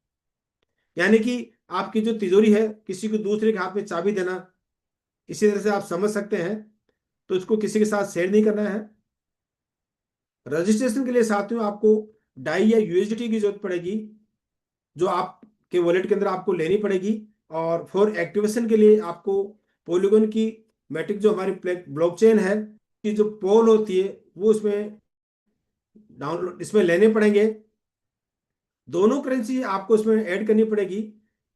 यानी कि आपकी जो तिजोरी है, किसी को दूसरे के हाथ में चाबी देना, इसी तरह से आप समझ सकते हैं। तो इसको किसी के साथ शेयर नहीं करना है। रजिस्ट्रेशन के लिए साथियों आपको डाई या यूएसडीटी की जरूरत पड़ेगी, जो आपके वॉलेट के अंदर आपको लेनी पड़ेगी। और फॉर एक्टिवेशन के लिए आपको पॉलीगॉन की मैट्रिक जो हमारी ब्लॉकचेन है कि जो पोल होती है वो इसमें डाउनलोड इसमें लेने पड़ेंगे। दोनों करेंसी आपको इसमें ऐड करनी पड़ेगी।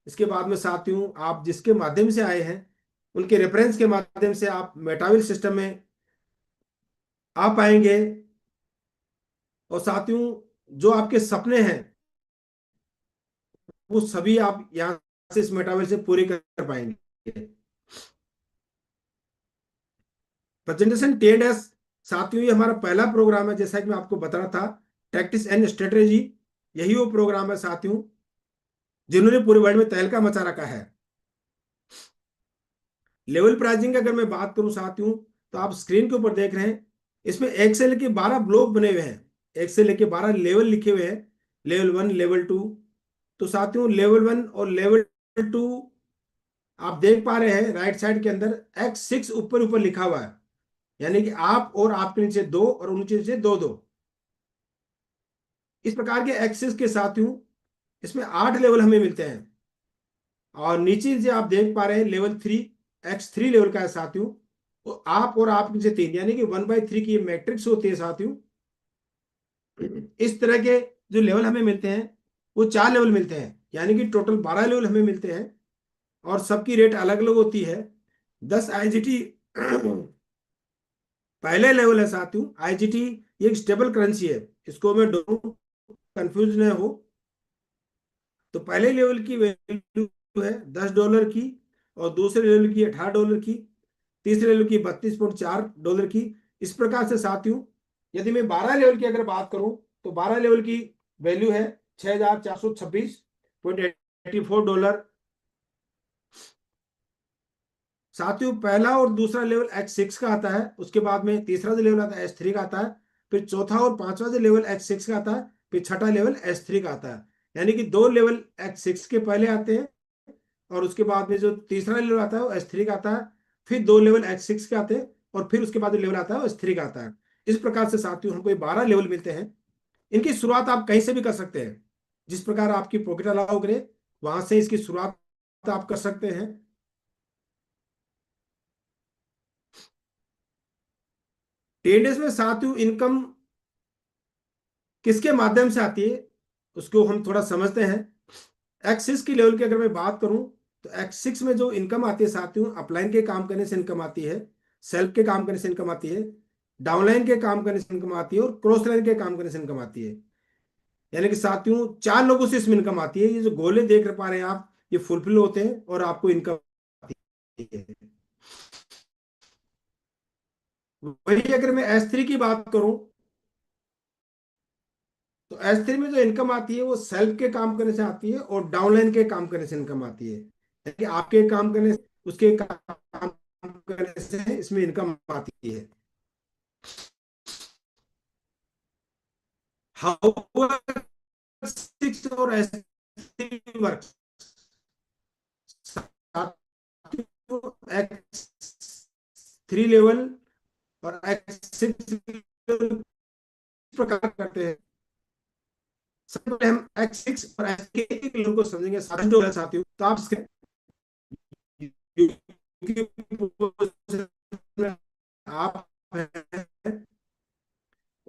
इसके बाद में साथियों, आप जिसके माध्यम से आए हैं उनके रेफरेंस के माध्यम से आप मेटावेल सिस्टम में आ पाएंगे। और साथियों जो आपके सपने हैं वो सभी आप यहां से इस मेटावेल से पूरे कर पाएंगे। प्रेजेंटेशन 10 साथियों, ये हमारा पहला प्रोग्राम है, जैसा कि मैं आपको बता रहा था, टैक्टिक्स एंड स्ट्रेटेजी। यही वो प्रोग्राम है साथियों जिन्होंने पूरे वर्ल्ड में तहलका मचा रखा है। लेवल प्राइजिंग अगर मैं बात करूं साथियों, तो आप स्क्रीन के ऊपर देख रहे हैं, इसमें एक से लेके 12 ब्लॉक बने हुए हैं, एक से लेके 12 लेवल लिखे हुए हैं, लेवल 1, लेवल 2। तो साथियों लेवल 1 और लेवल 2 आप देख पा रहे हैं राइट साइड के अंदर X6 ऊपर ऊपर लिखा हुआ है, यानी कि आप और आपके नीचे 2 और उनके नीचे 2 2। इस प्रकार के एक्सेस के साथियों इसमें 8 लेवल हमें मिलते हैं। और नीचे से आप देख पा रहे हैं लेवल 3, X3 लेवल का है साथियों। तो आप और आप नीचे 3, यानी कि 1/3 की मैट्रिक्स होती है साथियों। इस तरह के जो लेवल हमें मिलते हैं वो 4 लेवल मिलते हैं, यानी कि टोटल 12 लेवल हमें मिलते हैं। और सबकी रेट अलग अलग होती है। 10 आईजीटी पहले लेवल है साथियों। आईजीटी ये एक स्टेबल करेंसी है, इसको मैं कंफ्यूज न हो। तो पहले लेवल की वैल्यू है $10 की, और दूसरे लेवल की $18 की, तीसरे लेवल की $32.4 की। इस प्रकार से साथियों यदि मैं 12 लेवल की अगर बात करूं तो 12 लेवल की वैल्यू है $6426.84। साथियों पहला और दूसरा लेवल X6 का आता है, उसके बाद में तीसरा जो लेवल आता है S3 का आता है, फिर चौथा और पांचवा जो लेवल X6 का आता है, फिर छठा लेवल S3 का आता है। यानी कि 2 लेवल X6 के पहले आते हैं, और उसके बाद में जो तीसरा लेवल आता है वो S3 का आता है, फिर 2 लेवल X6 के आते हैं, और फिर उसके बाद जो लेवल आता है वो S3 का आता है। इस प्रकार से साथियों हमको ये 12 लेवल मिलते हैं। इनकी शुरुआत आप कहीं से भी कर सकते हैं, जिस प्रकार आपकी पॉकेट अलाउ करे वहां से इसकी शुरुआत आप कर सकते हैं। 10 डेज में साथियों इनकम किसके माध्यम से आती है उसको हम थोड़ा समझते हैं। X6 की लेवल की अगर मैं बात करूं तो X6 में जो इनकम आती है साथियों, अपलाइन के काम करने से इनकम आती है, सेल्फ के काम करने से इनकम आती है, डाउनलाइन के काम करने से इनकम आती है, और क्रॉस लाइन के काम करने से इनकम आती है। यानी कि साथियों 4 लोगों से इसमें इनकम आती है। ये जो गोले देख पा रहे हैं आप, ये फुलफिल होते हैं और आपको इनकम आती है। वही अगर मैं S3 की बात करूं तो S3 में जो इनकम आती है वो सेल्फ के काम करने से आती है और डाउनलाइन के काम करने से इनकम आती है। यानी आपके काम करने उसके काम करने से इसमें इनकम आती है। हाउ सिक्स और S work, x three level और एक्स सिक्स प्रकार करते हैं। सबसे पहले हम एक्स सिक्स और एक्स के एक लेवल को समझेंगे साथियों। तो आप इसके आप हैं,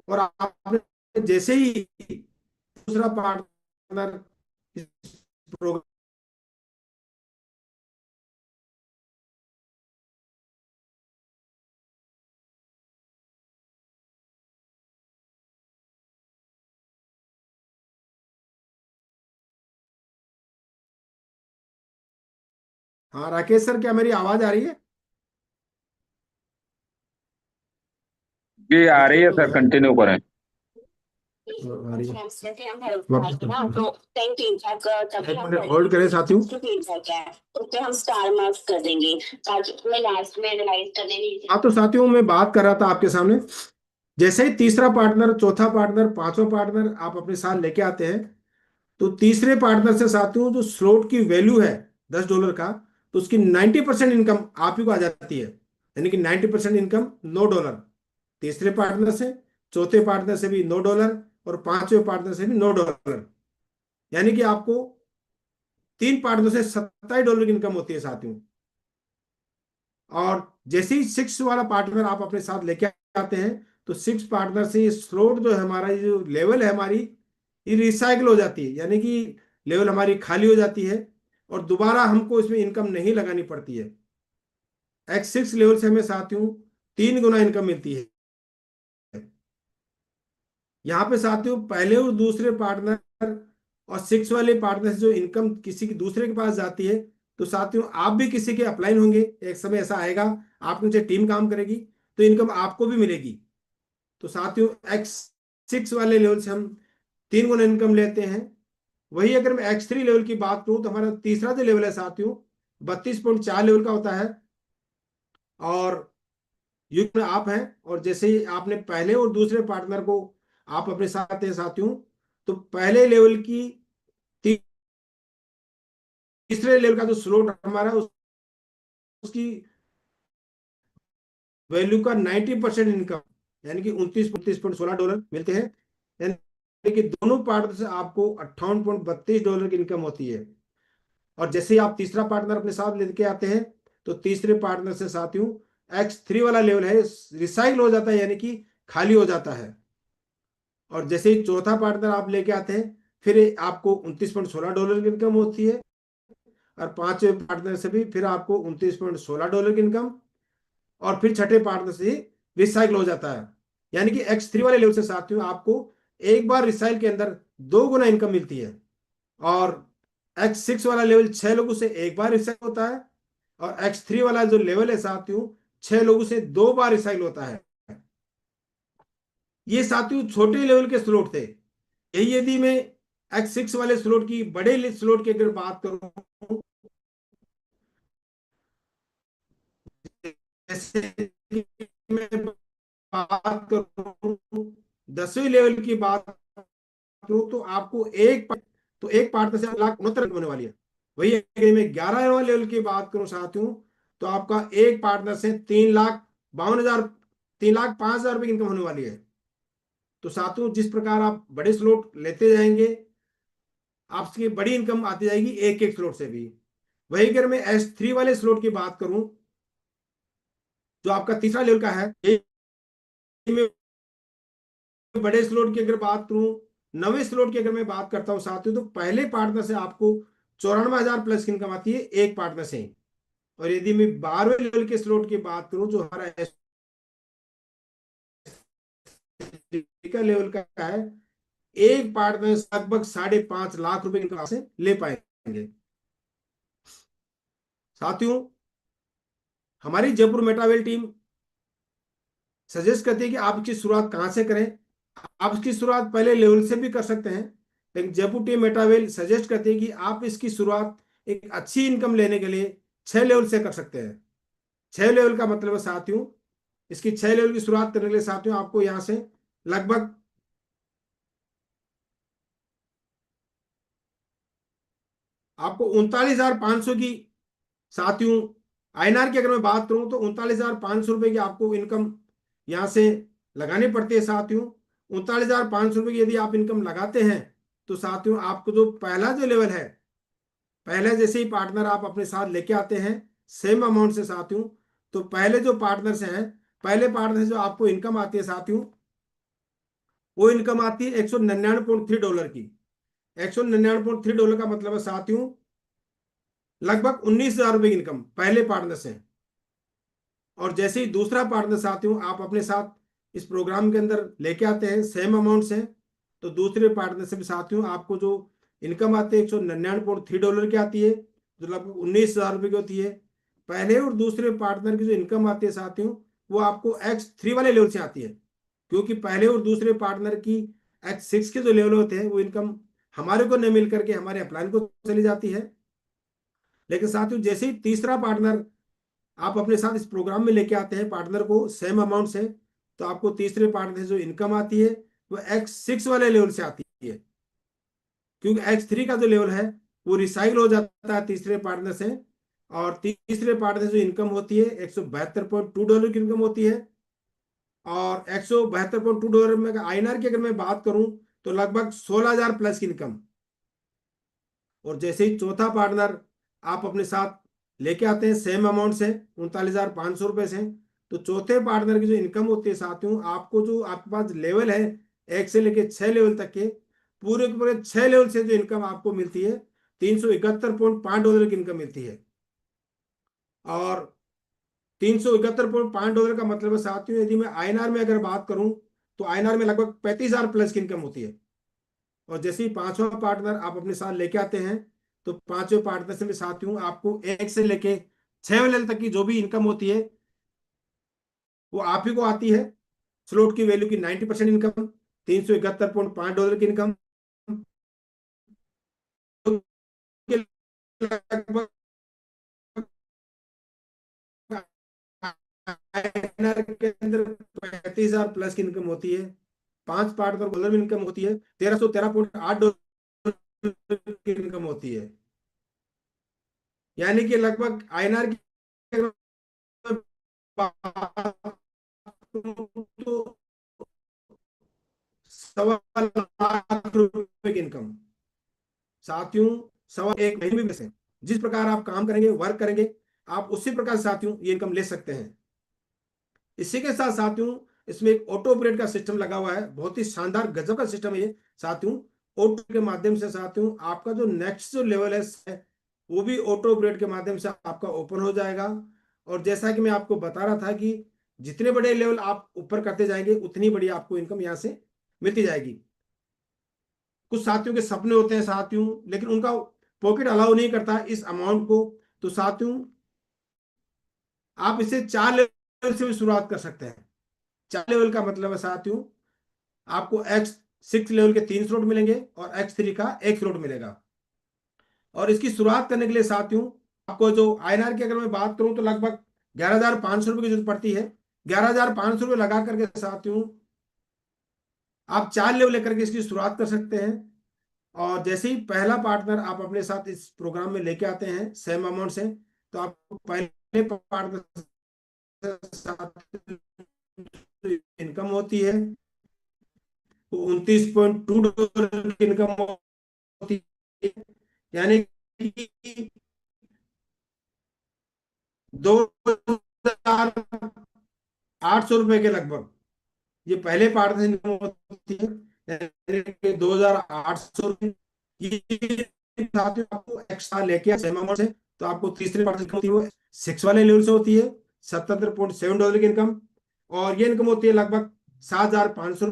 और आपने जैसे ही दूसरा पार्टनर प्रोग्राम, हाँ राकेश सर, क्या मेरी आवाज आ रही है? जी आ रही देखिए है तो सर, भैया कंटिन्यू करें। आ रही है, वापस एक मिनट होल्ड करें साथियों। उस पे हम स्टार मार्क्स कर देंगे ताकि हमें लास्ट में रियलाइज करने नहीं। हाँ तो साथियों, मैं बात कर रहा था आपके सामने, जैसे ही तीसरा पार्टनर, चौथा पार्टनर, पांचवा पार्टनर आप अपने साथ लेके आते हैं, तो तीसरे पार्टनर से साथियों जो स्लॉट की वैल्यू है $10 का, तो उसकी 90% इनकम आप ही को आ जाती है। यानी कि 90% इनकम $9 तीसरे पार्टनर से, चौथे पार्टनर से भी $9 और पांचवें पार्टनर से भी $9। यानी कि आपको तीन पार्टनर से $27 की इनकम होती है साथियों। और जैसे ही सिक्स वाला पार्टनर आप अपने साथ लेके आते हैं, तो सिक्स पार्टनर से ये स्लॉट जो है हमारा, ये जो लेवल है हमारी, ये रिसाइकिल हो जाती है। यानी कि लेवल हमारी खाली हो जाती है और दोबारा हमको इसमें इनकम नहीं लगानी पड़ती है। एक्स सिक्स लेवल से हमें साथियों 3 गुना इनकम मिलती है। यहाँ पे साथियों पहले और दूसरे पार्टनर और सिक्स वाले पार्टनर से जो इनकम किसी की दूसरे के पास जाती है, तो साथियों आप भी किसी के अपलाइन होंगे, एक समय ऐसा आएगा आपके नीचे टीम काम करेगी, तो इनकम आपको भी मिलेगी। तो साथियों एक्स सिक्स वाले लेवल से हम 3 गुना इनकम लेते हैं। वही अगर मैं एक्स थ्री लेवल की बात करूं, तो हमारा तीसरा जो लेवल है साथियों 32.4 लेवल का होता है, और युग में आप हैं। और जैसे ही आपने पहले और दूसरे पार्टनर को आप अपने साथ हैं साथियों, तो पहले लेवल की तीसरे लेवल का जो स्लॉट हमारा उसकी वैल्यू का 90% इनकम, यानी कि 29.16 मिलते हैं। यानी कि दोनों पार्टनर से आपको $58.32 की इनकम होती है। और जैसे ही आप तीसरा पार्टनर अपने साथ लेके आते हैं, तो तीसरे पार्टनर से साथियों एक्स थ्री वाला लेवल है रिसाइकिल हो जाता है, यानी कि खाली हो जाता है। और जैसे ही चौथा पार्टनर आप लेके आते हैं, फिर आपको $29.16 की इनकम होती है। और पांचवें पार्टनर से भी फिर आपको $29.16 की इनकम, और फिर छठे पार्टनर से रिसाइकिल हो जाता है। यानी कि एक्स थ्री वाले लेवल से साथियों आपको एक बार रिसाइकिल के अंदर 2 गुना इनकम मिलती है। और एक्स सिक्स वाला लेवल 6 लोगों से एक बार रिसाइकिल होता है, और एक्स थ्री वाला जो लेवल है साथियों 6 लोगों से 2 बार रिसाइकिल होता है। ये साथियों छोटे लेवल के स्लॉट थे। यही यदि मैं एक्स सिक्स वाले स्लॉट की, बड़े स्लॉट की अगर बात करूं, जैसे कि मैं बात करूं 10वीं लेवल की बात करूं, तो आपको एक पार्टनर से 1,69,000 होने वाली है। वही अगर मैं 11वां लेवल की बात करूं साथियों, तो आपका एक पार्टनर से 3,52,000, 3,05,000 रुपए की इनकम होने वाली है। तो साथियों जिस प्रकार आप बड़े स्लॉट लेते जाएंगे, आपकी बड़ी इनकम आती जाएगी एक एक स्लॉट से भी। वही अगर मैं एस थ्री वाले स्लॉट की बात करूं, जो आपका तीसरा लेवल का है, मैं बड़े स्लॉट की अगर बात करूं, 9वें स्लॉट की अगर मैं बात करता हूं साथियों, तो पहले पार्टनर से आपको 94,000 प्लस की इनकम आती है एक पार्टनर से। और यदि मैं 12वें लेवल के स्लॉट की बात करूं, जो हमारा का लेवल का है, एक पार्टनर लगभग 5.5 लाख रुपए की इनकम से ले पाएंगे। साथियों हमारी जयपुर मेटावेल टीम सजेस्ट करती है कि आप इसकी शुरुआत कहां से करें। आप इसकी शुरुआत पहले लेवल से भी कर सकते हैं, लेकिन जयपुर टीम मेटावेल सजेस्ट करती है कि आप इसकी शुरुआत एक अच्छी इनकम लेने के लिए 6 लेवल से कर सकते हैं। 6 लेवल का मतलब है साथियों, इसकी 6 लेवल की शुरुआत करने के लिए साथियों आपको यहां से लगभग आपको 39,500 की साथियों INR की अगर मैं बात करूं तो 39,500 रुपए की आपको इनकम यहां से लगानी पड़ती है साथियों। 39,500 रुपए की यदि आप इनकम लगाते हैं तो साथियों आपको जो पहला जो लेवल है, पहले जैसे ही पार्टनर आप अपने साथ लेके आते हैं सेम अमाउंट से साथियों, तो पहले जो पार्टनर्स हैं, पहले पार्टनर से जो आपको इनकम आती है साथियों, वो इनकम आती है $199.3 की। $199.3 का मतलब है साथियों लगभग 19,000 रुपए की इनकम पहले पार्टनर से। और जैसे ही दूसरा पार्टनर साथियों आप अपने साथ इस प्रोग्राम के अंदर लेके आते हैं सेम अमाउंट से, तो दूसरे पार्टनर से भी साथियों आपको जो इनकम आती है $199.3 की आती है, जो लगभग 19,000 रुपए की होती है। पहले और दूसरे पार्टनर की जो इनकम आती है साथियों वो आपको X3 वाले लेवल से आती है, क्योंकि पहले और दूसरे पार्टनर की X6 के जो लेवल होते हैं वो इनकम हमारे को न मिल करके हमारे अपलाइन को चली जाती है। लेकिन साथियों जैसे ही तीसरा पार्टनर आप अपने साथ इस प्रोग्राम में लेके आते हैं पार्टनर को सेम अमाउंट से, तो आपको तीसरे पार्टनर से जो इनकम आती है वो X6 वाले लेवल से आती है, क्योंकि X3 का जो लेवल है वो रिसाइकिल हो जाता है तीसरे पार्टनर से। और तीसरे पार्टनर से जो इनकम होती है $172.2 की इनकम होती है। और $172.2 में INR की अगर मैं बात करूं तो लगभग 16,000 प्लस की इनकम। और जैसे ही चौथा पार्टनर आप अपने साथ लेके आते हैं सेम अमाउंट से 39,500 रुपए से, तो चौथे पार्टनर की जो इनकम होती है साथियों, आपको जो आपके पास लेवल है 1 से लेके 6 लेवल तक के पूरे 6 लेवल से जो इनकम आपको मिलती है $371.5 की इनकम मिलती है। और $371.5 का मतलब है साथियों यदि मैं INR में अगर बात करूं तो INR में लगभग 35,000 प्लस की इनकम होती है। और जैसे ही पांचवा पार्टनर आप अपने साथ लेके आते हैं तो पांचवें पार्टनर से भी साथियों आपको 1 से लेके 6 लेवल तक की जो भी इनकम होती है वो आप ही को आती है। स्लॉट की वैल्यू की 90% इनकम, $371.5 की इनकम लगभग के अंदर 35,000 प्लस की इनकम होती है। 5 पार्टनर को अलग इनकम होती है $1,313.8 की इनकम होती है। यानी कि लगभग INR की तो 1.25 लाख रुपए की इनकम साथियों 1.25 महीने में से जिस प्रकार आप काम करेंगे वर्क करेंगे आप उसी प्रकार साथियों ये इनकम ले सकते हैं। इसी के साथ साथियों इसमें एक ऑटो ऑपरेट का सिस्टम लगा हुआ है, बहुत ही शानदार गजब का सिस्टम है ये साथियों। ऑटो के माध्यम से साथियों आपका जो नेक्स्ट जो लेवल है वो भी ऑटो ऑपरेट के माध्यम से आपका ओपन हो जाएगा। और जैसा कि मैं आपको बता रहा था कि जितने बड़े लेवल आप ऊपर करते जाएंगे उतनी बड़ी आपको इनकम यहाँ से मिलती जाएगी। कुछ साथियों के सपने होते हैं साथियों, लेकिन उनका पॉकेट अलाउ नहीं करता इस अमाउंट को, तो साथियों आप इसे 4 लेवल से भी शुरुआत कर सकते हैं। 4 लेवल का मतलब है साथियों आपको X6 लेवल के 3 स्लॉट मिलेंगे और X3 का 1 स्लॉट मिलेगा। और इसकी शुरुआत करने के लिए साथियों आपको जो INR की अगर मैं बात करूं तो लगभग 11,500 रुपए की जरूरत पड़ती है। 11,500 रुपए लगा करके साथियों आप 4 लेवल लेकर के इसकी शुरुआत कर सकते हैं। और जैसे ही पहला पार्टनर आप अपने साथ इस प्रोग्राम में लेके आते हैं सेम अमाउंट से, तो आपको पहले पार्टनर इनकम होती है तो $29.2 की इनकम होती है, यानी कि 2,800 रुपए के लगभग ये पहले पार्टनर इनकम होती है, यानी कि 2,800 रुपए आपको एक्स्ट्रा लेके सेम अमाउंट से, तो आपको तीसरे पार्टनर इनकम होती है वो 6 वाले लेवल से होती है $77.7 की इनकम। और ये इनकम होती है लगभग 7,500,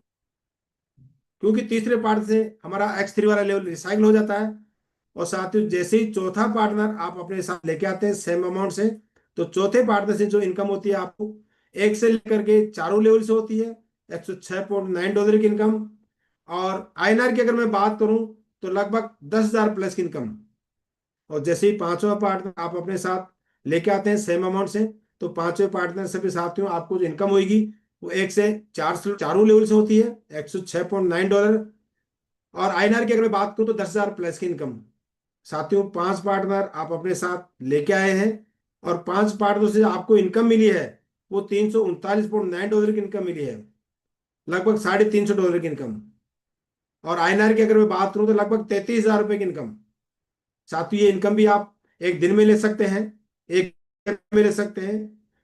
क्योंकि तीसरे पार्ट से हमारा X3 वाला लेवल रिसाइकिल हो जाता है। और साथ ही जैसे ही चौथा पार्टनर आप अपने साथ लेके आते हैं सेम अमाउंट से, तो चौथे पार्टनर से जो इनकम होती है आपको 1 से लेकर के 4 लेवल से होती है $106.9 की इनकम। और INR की अगर मैं बात करूं तो लगभग 10,000 प्लस की इनकम। और जैसे ही पांचवा पार्टनर आप अपने साथ लेके आते हैं सेम अमाउंट से, तो पांचवें पार्टनर से भी साथियों आपको जो इनकम होगी वो 1 से 4 चारों लेवल से होती है $106.9। और INR की अगर मैं बात करूं तो 10,000 प्लस की इनकम। साथियों 5 पार्टनर आप अपने साथ लेके आए हैं और 5 पार्टनर से आपको इनकम मिली है वो $339.9 की इनकम मिली है, लगभग $350 की इनकम। और आईएनआर की अगर मैं बात करूं तो लगभग 33,000 रुपए की इनकम। साथियों ये इनकम भी आप एक दिन में ले सकते हैं, एक में ले सकते हैं,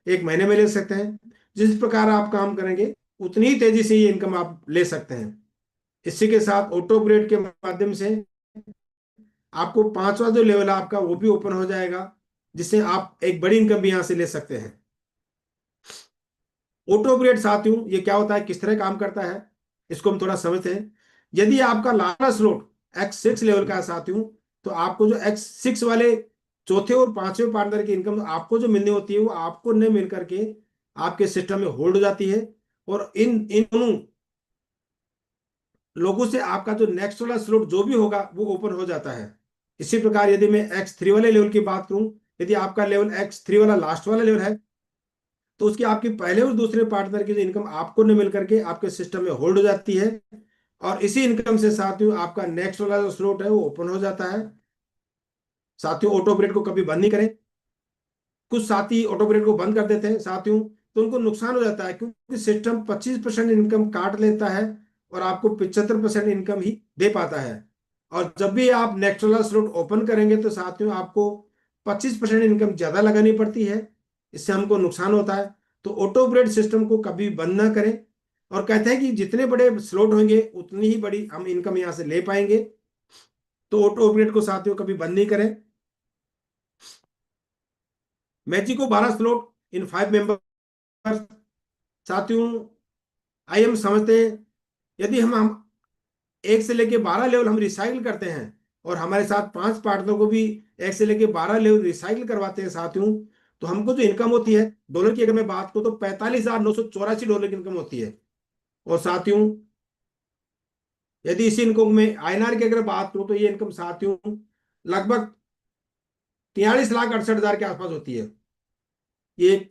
एक महीने में ले सकते हैं। जिस प्रकार आप काम करेंगे उतनी ही तेजी से ये इनकम आप ले सकते हैं। इसी के साथ ऑटो अपग्रेड के माध्यम से आपको 5वां जो लेवल है आपका वो भी ओपन हो जाएगा, जिससे आप एक बड़ी इनकम भी यहां से ले सकते हैं। ऑटो अपग्रेड साथियों ये क्या होता है, किस तरह काम करता है, इसको हम थोड़ा समझते हैं। यदि आपका लास्ट स्लॉट X6 लेवल का है साथियों, तो आपको जो X6 वाले चौथे और 5वें पार्टनर की इनकम आपको जो मिलनी होती है वो आपको न मिल करके आपके सिस्टम में होल्ड हो जाती है, और इन इन दोनों लोगों से आपका जो नेक्स्ट वाला स्लॉट जो भी होगा वो ओपन हो जाता है। इसी प्रकार यदि मैं X3 वाले लेवल की बात करूं, यदि आपका लेवल X3 वाला लास्ट वाला लेवल है तो उसकी आपकी पहले और दूसरे पार्टनर की जो इनकम आपको न मिल करके आपके सिस्टम में होल्ड हो जाती है, और इसी इनकम से साथियों आपका नेक्स्ट वाला जो स्लॉट है वो ओपन हो जाता है। साथियों ऑटो ऑपरेट को कभी बंद नहीं करें। कुछ साथी ऑटो ऑपरेट को बंद कर देते हैं साथियों, तो उनको नुकसान हो जाता है क्योंकि सिस्टम 25% इनकम काट लेता है और आपको 75% इनकम ही दे पाता है। और जब भी आप नेक्स्ट वाला स्लॉट ओपन करेंगे तो साथियों आपको 25% इनकम ज्यादा लगानी पड़ती है, इससे हमको नुकसान होता है। तो ऑटो ऑपरेट सिस्टम को कभी बंद ना करें, और कहते हैं कि जितने बड़े स्लॉट होंगे उतनी ही बड़ी हम इनकम यहां से ले पाएंगे। तो ऑटो ऑपरेट को साथियों कभी बंद नहीं करें। मैजिको 12 स्लॉट इन 5 मेंबर। साथियों आइए हम समझते हैं, यदि हम 1 से लेके 12 लेवल हम रिसाइकिल करते हैं और हमारे साथ 5 पार्टनर को भी 1 से लेके 12 लेवल रिसाइकिल करवाते हैं साथियों, तो हमको जो इनकम होती है डॉलर की अगर मैं बात करूं तो $45,984 की इनकम होती है। और साथियों यदि इसी इनकम में आईएनआर की अगर बात करूं तो ये इनकम साथियों लगभग 43,68,000 के आसपास होती है। ये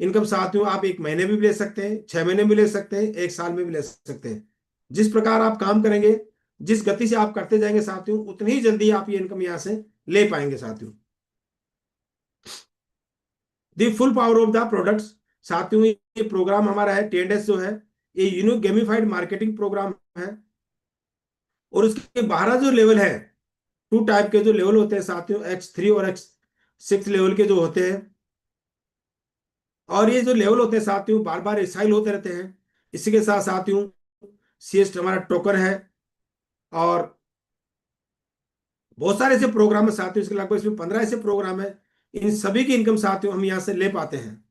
इनकम साथियों आप एक महीने में भी ले सकते हैं, 6 महीने में भी ले सकते हैं, एक साल में भी ले सकते हैं। जिस प्रकार आप काम करेंगे, जिस गति से आप करते जाएंगे साथियों, उतनी ही जल्दी आप ये इनकम यहां से ले पाएंगे साथियों। The full power of the products. साथियों ये प्रोग्राम हमारा है टेंडेस जो है, ये यूनिक गेमिफाइड मार्केटिंग प्रोग्राम है। और उसके 12 जो लेवल है, 2 टाइप के जो लेवल होते हैं साथियों, X3 और X6 लेवल के जो होते हैं। और ये जो लेवल होते हैं साथियों बार बार रिसाइल होते रहते हैं। इसी के साथ साथियों सीएस हमारा टोकन है, और बहुत सारे ऐसे प्रोग्राम है साथियों, इसके लगभग इसमें 15 ऐसे प्रोग्राम है। इन सभी की इनकम साथियों हम यहां से ले पाते हैं।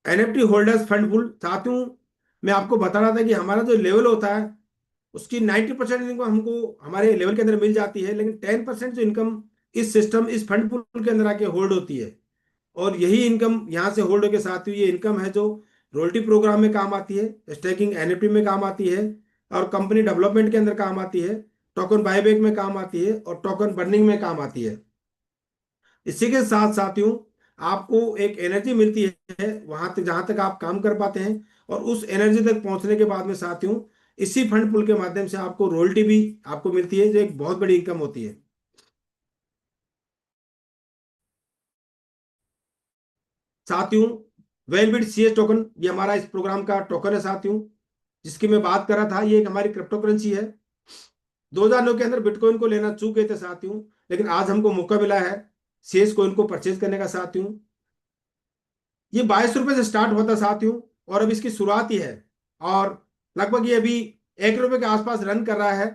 एनएफटी होल्डर्स फंड पुल। साथियों मैं आपको बता रहा था कि हमारा जो लेवल होता है उसकी 90% इनकम हमको हमारे लेवल के अंदर मिल जाती है, लेकिन 10% जो इनकम इस सिस्टम इस फंड पुल के अंदर आके होल्ड होती है। और यही इनकम यहाँ से होल्ड होकर साथियों ये इनकम है जो रॉयल्टी प्रोग्राम में काम आती है, स्टेकिंग एनएफटी में काम आती है, और कंपनी डेवलपमेंट के अंदर काम आती है, टोकन बायबैक में काम आती है, और टोकन बर्निंग में काम आती है। इसी के साथ साथियों आपको एक एनर्जी मिलती है वहां तक जहां तक आप काम कर पाते हैं, और उस एनर्जी तक पहुंचने के बाद में साथियों इसी फंड पुल के माध्यम से आपको रॉयल्टी भी आपको मिलती है, जो एक बहुत बड़ी इनकम होती है। साथियों वेलबिट सीएस टोकन ये हमारा इस प्रोग्राम का टोकन है साथियों, जिसकी मैं बात कर रहा था। ये एक हमारी क्रिप्टो करेंसी है। 2009 के अंदर बिटकॉइन को लेना चूक गए थे साथियों, लेकिन आज हमको मौका मिला है सीएस कोइन को परचेज करने का साथियों। ये 22 रुपए से स्टार्ट होता साथियों, और अब इसकी शुरुआत ही है, और लगभग ये अभी 1 रुपए के आसपास रन कर रहा है।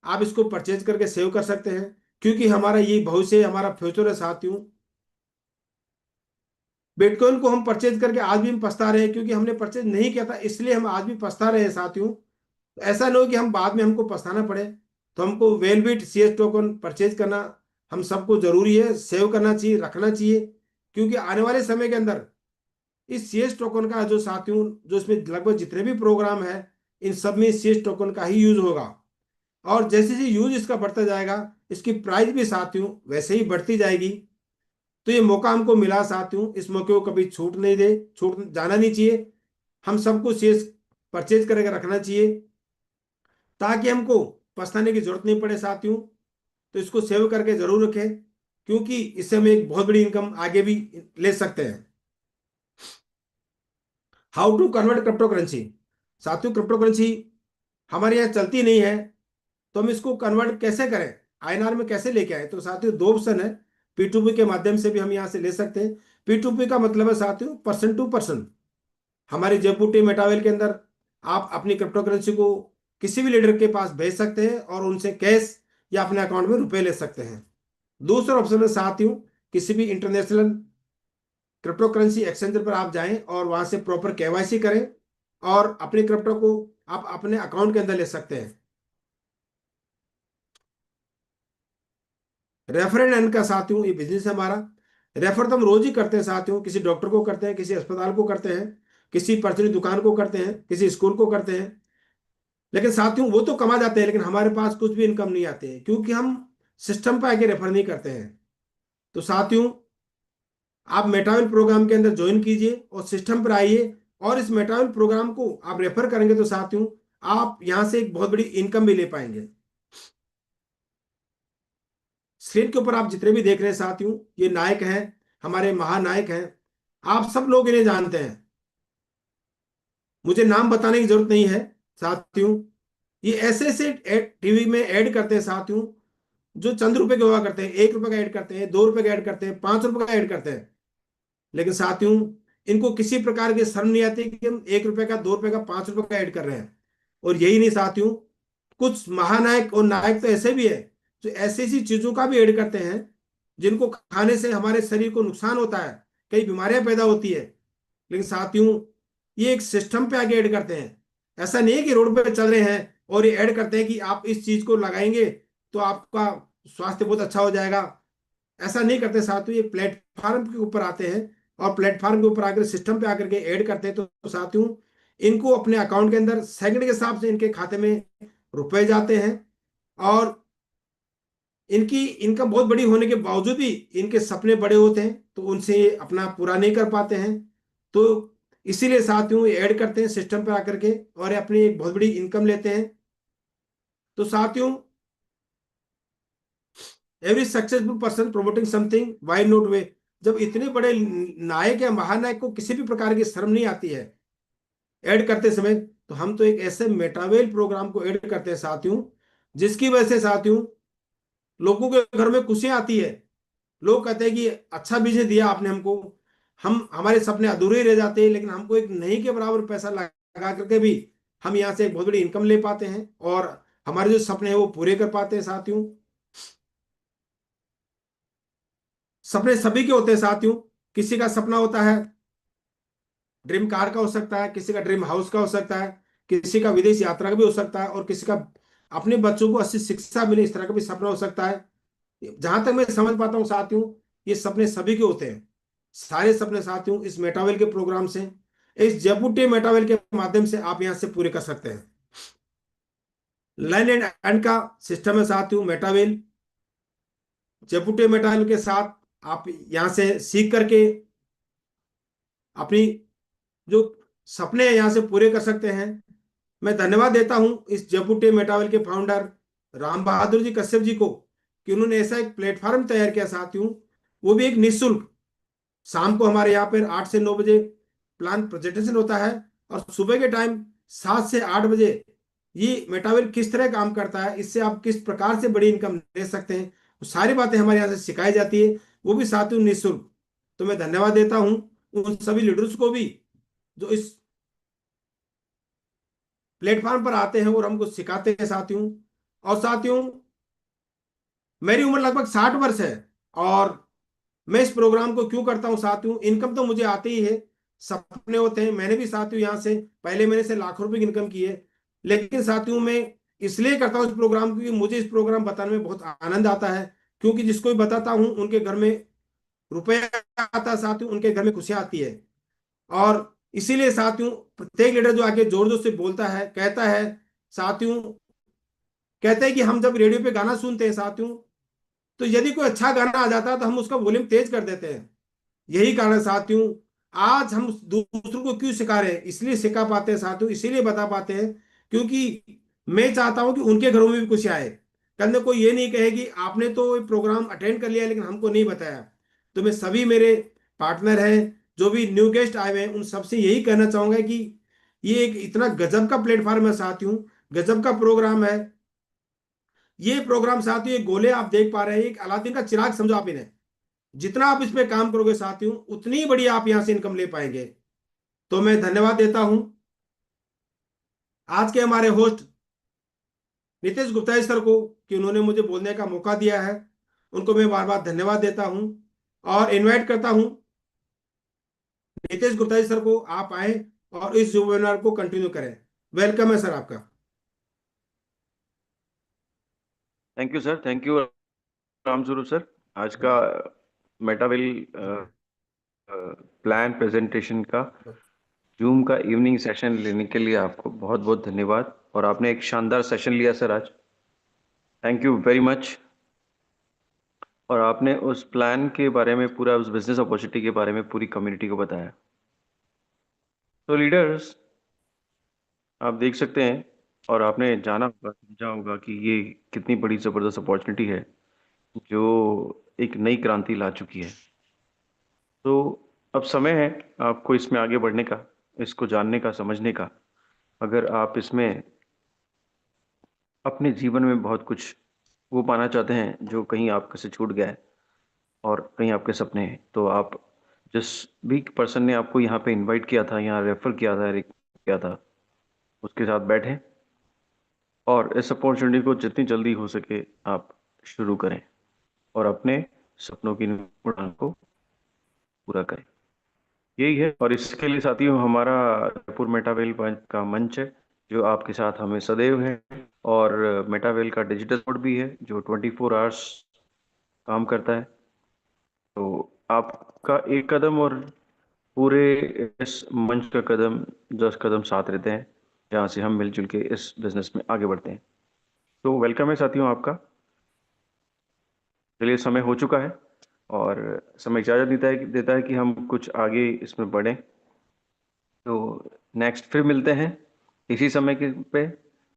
आप इसको परचेज करके सेव कर सकते हैं, क्योंकि हमारा ये भविष्य हमारा फ्यूचर है साथियों। बिटकॉइन को हम परचेज करके आज भी हम पछता रहे हैं, क्योंकि हमने परचेज नहीं किया था, इसलिए हम आज भी पछता रहे हैं साथियों। तो ऐसा नहीं हो कि हम बाद में हमको पछताना पड़े। तो हमको वेलबिट सीएस टोकन परचेज करना हम सबको जरूरी है, सेव करना चाहिए, रखना चाहिए, क्योंकि आने वाले समय के अंदर इस सीएस टोकन का जो साथियों जो इसमें लगभग जितने भी प्रोग्राम है इन सब में सीएस टोकन का ही यूज होगा। और जैसे जैसे यूज इसका बढ़ता जाएगा इसकी प्राइस भी साथियों वैसे ही बढ़ती जाएगी। तो ये मौका हमको मिला साथियों, इस मौके को कभी छूट नहीं दे, छूट जाना नहीं चाहिए। हम सबको शेष परचेज करके रखना चाहिए ताकि हमको पछताने की जरूरत नहीं पड़े साथियों। तो इसको सेव करके जरूर रखें, क्योंकि इससे हम एक बहुत बड़ी इनकम आगे भी ले सकते हैं। How to convert crypto currency. साथियों, क्रिप्टो करेंसी हमारे यहाँ चलती नहीं है, तो हम इसको कन्वर्ट कैसे करें, आईएनआर में कैसे लेके आए। तो साथियों, दो ऑप्शन है। P2P के माध्यम से भी हम यहाँ से ले सकते हैं। P2P का मतलब है साथियों पर्सन टू पर्सन। हमारे जेपुटी मेटावेल के अंदर आप अपनी क्रिप्टो करेंसी को किसी भी लीडर के पास भेज सकते हैं और उनसे कैश या अपने अकाउंट में रुपए ले सकते हैं। दूसरा ऑप्शन है साथियों, किसी भी इंटरनेशनल क्रिप्टो करेंसी एक्सचेंजर पर आप जाएं और वहां से प्रॉपर केवाईसी करें और अपने क्रिप्टो को आप अपने अकाउंट के अंदर ले सकते हैं। रेफर एंड अर्न का साथियों ये बिजनेस है हमारा। रेफर तो हम रोज ही करते हैं साथियों, किसी डॉक्टर को करते हैं, किसी अस्पताल को करते हैं, किसी पर्चनी दुकान को करते हैं, किसी स्कूल को करते हैं। लेकिन साथियों वो तो कमा जाते हैं, लेकिन हमारे पास कुछ भी इनकम नहीं आती है, क्योंकि हम सिस्टम पर आके रेफर नहीं करते हैं। तो साथियों, आप मेटावेल प्रोग्राम के अंदर ज्वाइन कीजिए और सिस्टम पर आइए, और इस मेटावेल प्रोग्राम को आप रेफर करेंगे तो साथियों आप यहां से एक बहुत बड़ी इनकम भी ले पाएंगे। स्क्रीन के ऊपर आप जितने भी देख रहे हैं साथियों, ये नायक हैं, हमारे महानायक हैं। आप सब लोग इन्हें जानते हैं, मुझे नाम बताने की जरूरत नहीं है साथियों। ये ऐसे ऐसे टीवी में ऐड करते हैं साथियों, जो चंद रुपए के हुआ करते हैं। 1 रुपए का ऐड करते हैं, 2 रुपए का ऐड करते हैं, 5 रुपए का ऐड करते हैं। लेकिन साथियों इनको किसी प्रकार की शर्म नहीं आती कि हम 1 रुपए का, 2 रुपए का, 5 रुपए का ऐड कर रहे हैं। और यही नहीं साथियों, कुछ महानायक और नायक तो ऐसे भी है जो ऐसी ऐसी चीजों का भी ऐड करते हैं जिनको खाने से हमारे शरीर को नुकसान होता है, कई बीमारियां पैदा होती है। लेकिन साथियों ये एक सिस्टम पे आगे ऐड करते हैं। ऐसा नहीं है कि रोड पे चल रहे हैं और ये ऐड करते हैं कि आप इस चीज को लगाएंगे तो आपका स्वास्थ्य बहुत अच्छा हो जाएगा। ऐसा नहीं करते साथियों, ये प्लेटफॉर्म के ऊपर आते हैं और प्लेटफॉर्म के ऊपर आकर सिस्टम पे आकर के ऐड करते हैं। तो साथियों इनको अपने अकाउंट के अंदर सेकंड के हिसाब से इनके खाते में रुपए जाते हैं, और इनकी इनकम बहुत बड़ी होने के बावजूद भी इनके सपने बड़े होते हैं, तो उनसे ये अपना पूरा नहीं कर पाते हैं। तो इसीलिए साथियों ये ऐड करते हैं सिस्टम पर आकर के और ये अपनी एक बहुत बड़ी इनकम लेते हैं। तो साथियों, every successful person promoting something, why not we. जब इतने बड़े नायक या महानायक को किसी भी प्रकार की शर्म नहीं आती है ऐड करते समय, तो हम तो एक ऐसे मेटावेल प्रोग्राम को ऐड करते हैं साथियों, जिसकी वजह से साथियों लोगों के घर में खुशियां आती है। लोग कहते हैं कि अच्छा बिजनेस दिया आपने हमको, हम हमारे सपने अधूरे ही रह जाते हैं, लेकिन हमको एक नहीं के बराबर पैसा लगा करके भी हम यहाँ से एक बहुत बड़ी इनकम ले पाते हैं और हमारे जो सपने हैं वो पूरे कर पाते हैं साथियों। सपने सभी के होते हैं साथियों। किसी का सपना होता है ड्रीम कार का हो सकता है, किसी का ड्रीम हाउस का हो सकता है, किसी का विदेश यात्रा का भी हो सकता है, और किसी का अपने बच्चों को अच्छी शिक्षा मिले इस तरह का भी सपना हो सकता है। जहां तक मैं समझ पाता हूँ साथियों, ये सपने सभी के होते हैं। सारे सपने साथियों इस मेटावेल के प्रोग्राम से, इस जेपुटी मेटावेल के माध्यम से आप यहां से पूरे कर सकते हैं। लर्न एंड अर्न का सिस्टम है साथियों मेटावेल। जेपुटी मेटावेल के साथ आप यहां से सीख करके अपनी जो सपने हैं यहां से पूरे कर सकते हैं। मैं धन्यवाद देता हूं इस जेपुटी मेटावेल के फाउंडर राम बहादुर जी कश्यप जी को, कि उन्होंने ऐसा एक प्लेटफॉर्म तैयार किया साथियों, वो भी एक निःशुल्क। शाम को हमारे यहाँ पर 8 से 9 बजे प्लान प्रेजेंटेशन होता है, और सुबह के टाइम 7 से 8 बजे ये मेटावेल किस तरह काम करता है, इससे आप किस प्रकार से बड़ी इनकम ले सकते हैं, वो सारी बातें हमारे यहाँ से सिखाई जाती है, वो भी साथियों निःशुल्क। तो मैं धन्यवाद देता हूं उन सभी लीडर्स को भी जो इस प्लेटफॉर्म पर आते हैं और हमको सिखाते हैं साथियों। और साथियों मेरी उम्र लगभग 60 वर्ष है, और मैं इस प्रोग्राम को क्यों करता हूं साथियों, इनकम तो मुझे आती ही है, सपने होते हैं। मैंने भी साथियों यहाँ से पहले महीने से लाखों रुपए की इनकम की है, लेकिन साथियों मैं इसलिए करता हूँ इस प्रोग्राम को, क्योंकि मुझे इस प्रोग्राम बताने में बहुत आनंद आता है। क्योंकि जिसको भी बताता हूँ उनके घर में रुपया आता है साथियों, उनके घर में खुशियां आती है। और इसीलिए साथियों प्रत्येक लीडर जो आके जोर जोर से बोलता है, कहता है साथियों, कहते हैं कि हम जब रेडियो पे गाना सुनते हैं साथियों, तो यदि कोई अच्छा गाना आ जाता है तो हम उसका वॉल्यूम तेज कर देते हैं। यही कारण साथियों आज हम दूसरों को क्यों सिखा रहे हैं, इसलिए सिखा पाते हैं साथियों, इसीलिए बता पाते हैं क्योंकि मैं चाहता हूं कि उनके घरों में भी खुशी आए। कल में कोई ये नहीं कहे कि आपने तो प्रोग्राम अटेंड कर लिया लेकिन हमको नहीं बताया। तो मैं सभी मेरे पार्टनर हैं, जो भी न्यू गेस्ट आए हुए हैं, उन सबसे यही कहना चाहूंगा कि ये एक इतना गजब का प्लेटफॉर्म है साथियों, गजब का प्रोग्राम है। ये प्रोग्राम साथियों, ये गोले आप देख पा रहे हैं, एक अलादीन का चिराग समझो आप इन्हें। जितना आप इस पे काम करोगे साथियों, उतनी बड़ी आप यहां से इनकम ले पाएंगे। तो मैं धन्यवाद देता हूं आज के हमारे होस्ट नितेश गुप्ता जी सर को कि उन्होंने मुझे बोलने का मौका दिया है। उनको मैं बार बार धन्यवाद देता हूं और इनवाइट करता हूं नितेश गुप्ता जी सर को, आप आए और इस वेबिनार को कंटिन्यू करें। वेलकम है सर आपका। Thank you sir, thank you Ram Swaroop sir. आज का मेटावेल प्लान प्रेजेंटेशन का जूम का इवनिंग सेशन लेने के लिए आपको बहुत बहुत धन्यवाद। और आपने एक शानदार सेशन लिया सर आज, थैंक यू वेरी मच। और आपने उस प्लान के बारे में पूरा, उस बिजनेस अपॉर्चुनिटी के बारे में पूरी कम्युनिटी को बताया। तो लीडर्स, आप देख सकते हैं और आपने जाना होगा, समझा होगा कि ये कितनी बड़ी ज़बरदस्त अपॉर्चुनिटी है जो एक नई क्रांति ला चुकी है। तो अब समय है आपको इसमें आगे बढ़ने का, इसको जानने का, समझने का। अगर आप इसमें अपने जीवन में बहुत कुछ वो पाना चाहते हैं जो कहीं आपके से छूट गया है और कहीं आपके सपने हैं, तो आप जिस भी पर्सन ने आपको यहाँ पे इनवाइट किया था, यहाँ रेफर किया था, उसके साथ बैठें और इस अपॉर्चुनिटी को जितनी जल्दी हो सके आप शुरू करें और अपने सपनों की उड़ान को पूरा करें। यही है। और इसके लिए साथियों हमारा जयपुर मेटावेल का मंच है जो आपके साथ हमें सदैव है, और मेटावेल का डिजिटल बोर्ड भी है जो 24 आवर्स काम करता है। तो आपका एक कदम और पूरे इस मंच का कदम 10 कदम साथ रहते हैं, जहाँ से हम मिलजुल के इस बिजनेस में आगे बढ़ते हैं। तो वेलकम है साथियों आपका। चलिए, समय हो चुका है और समय इजाज़त देता है कि हम कुछ आगे इसमें बढ़ें। तो नेक्स्ट फिर मिलते हैं इसी समय के पे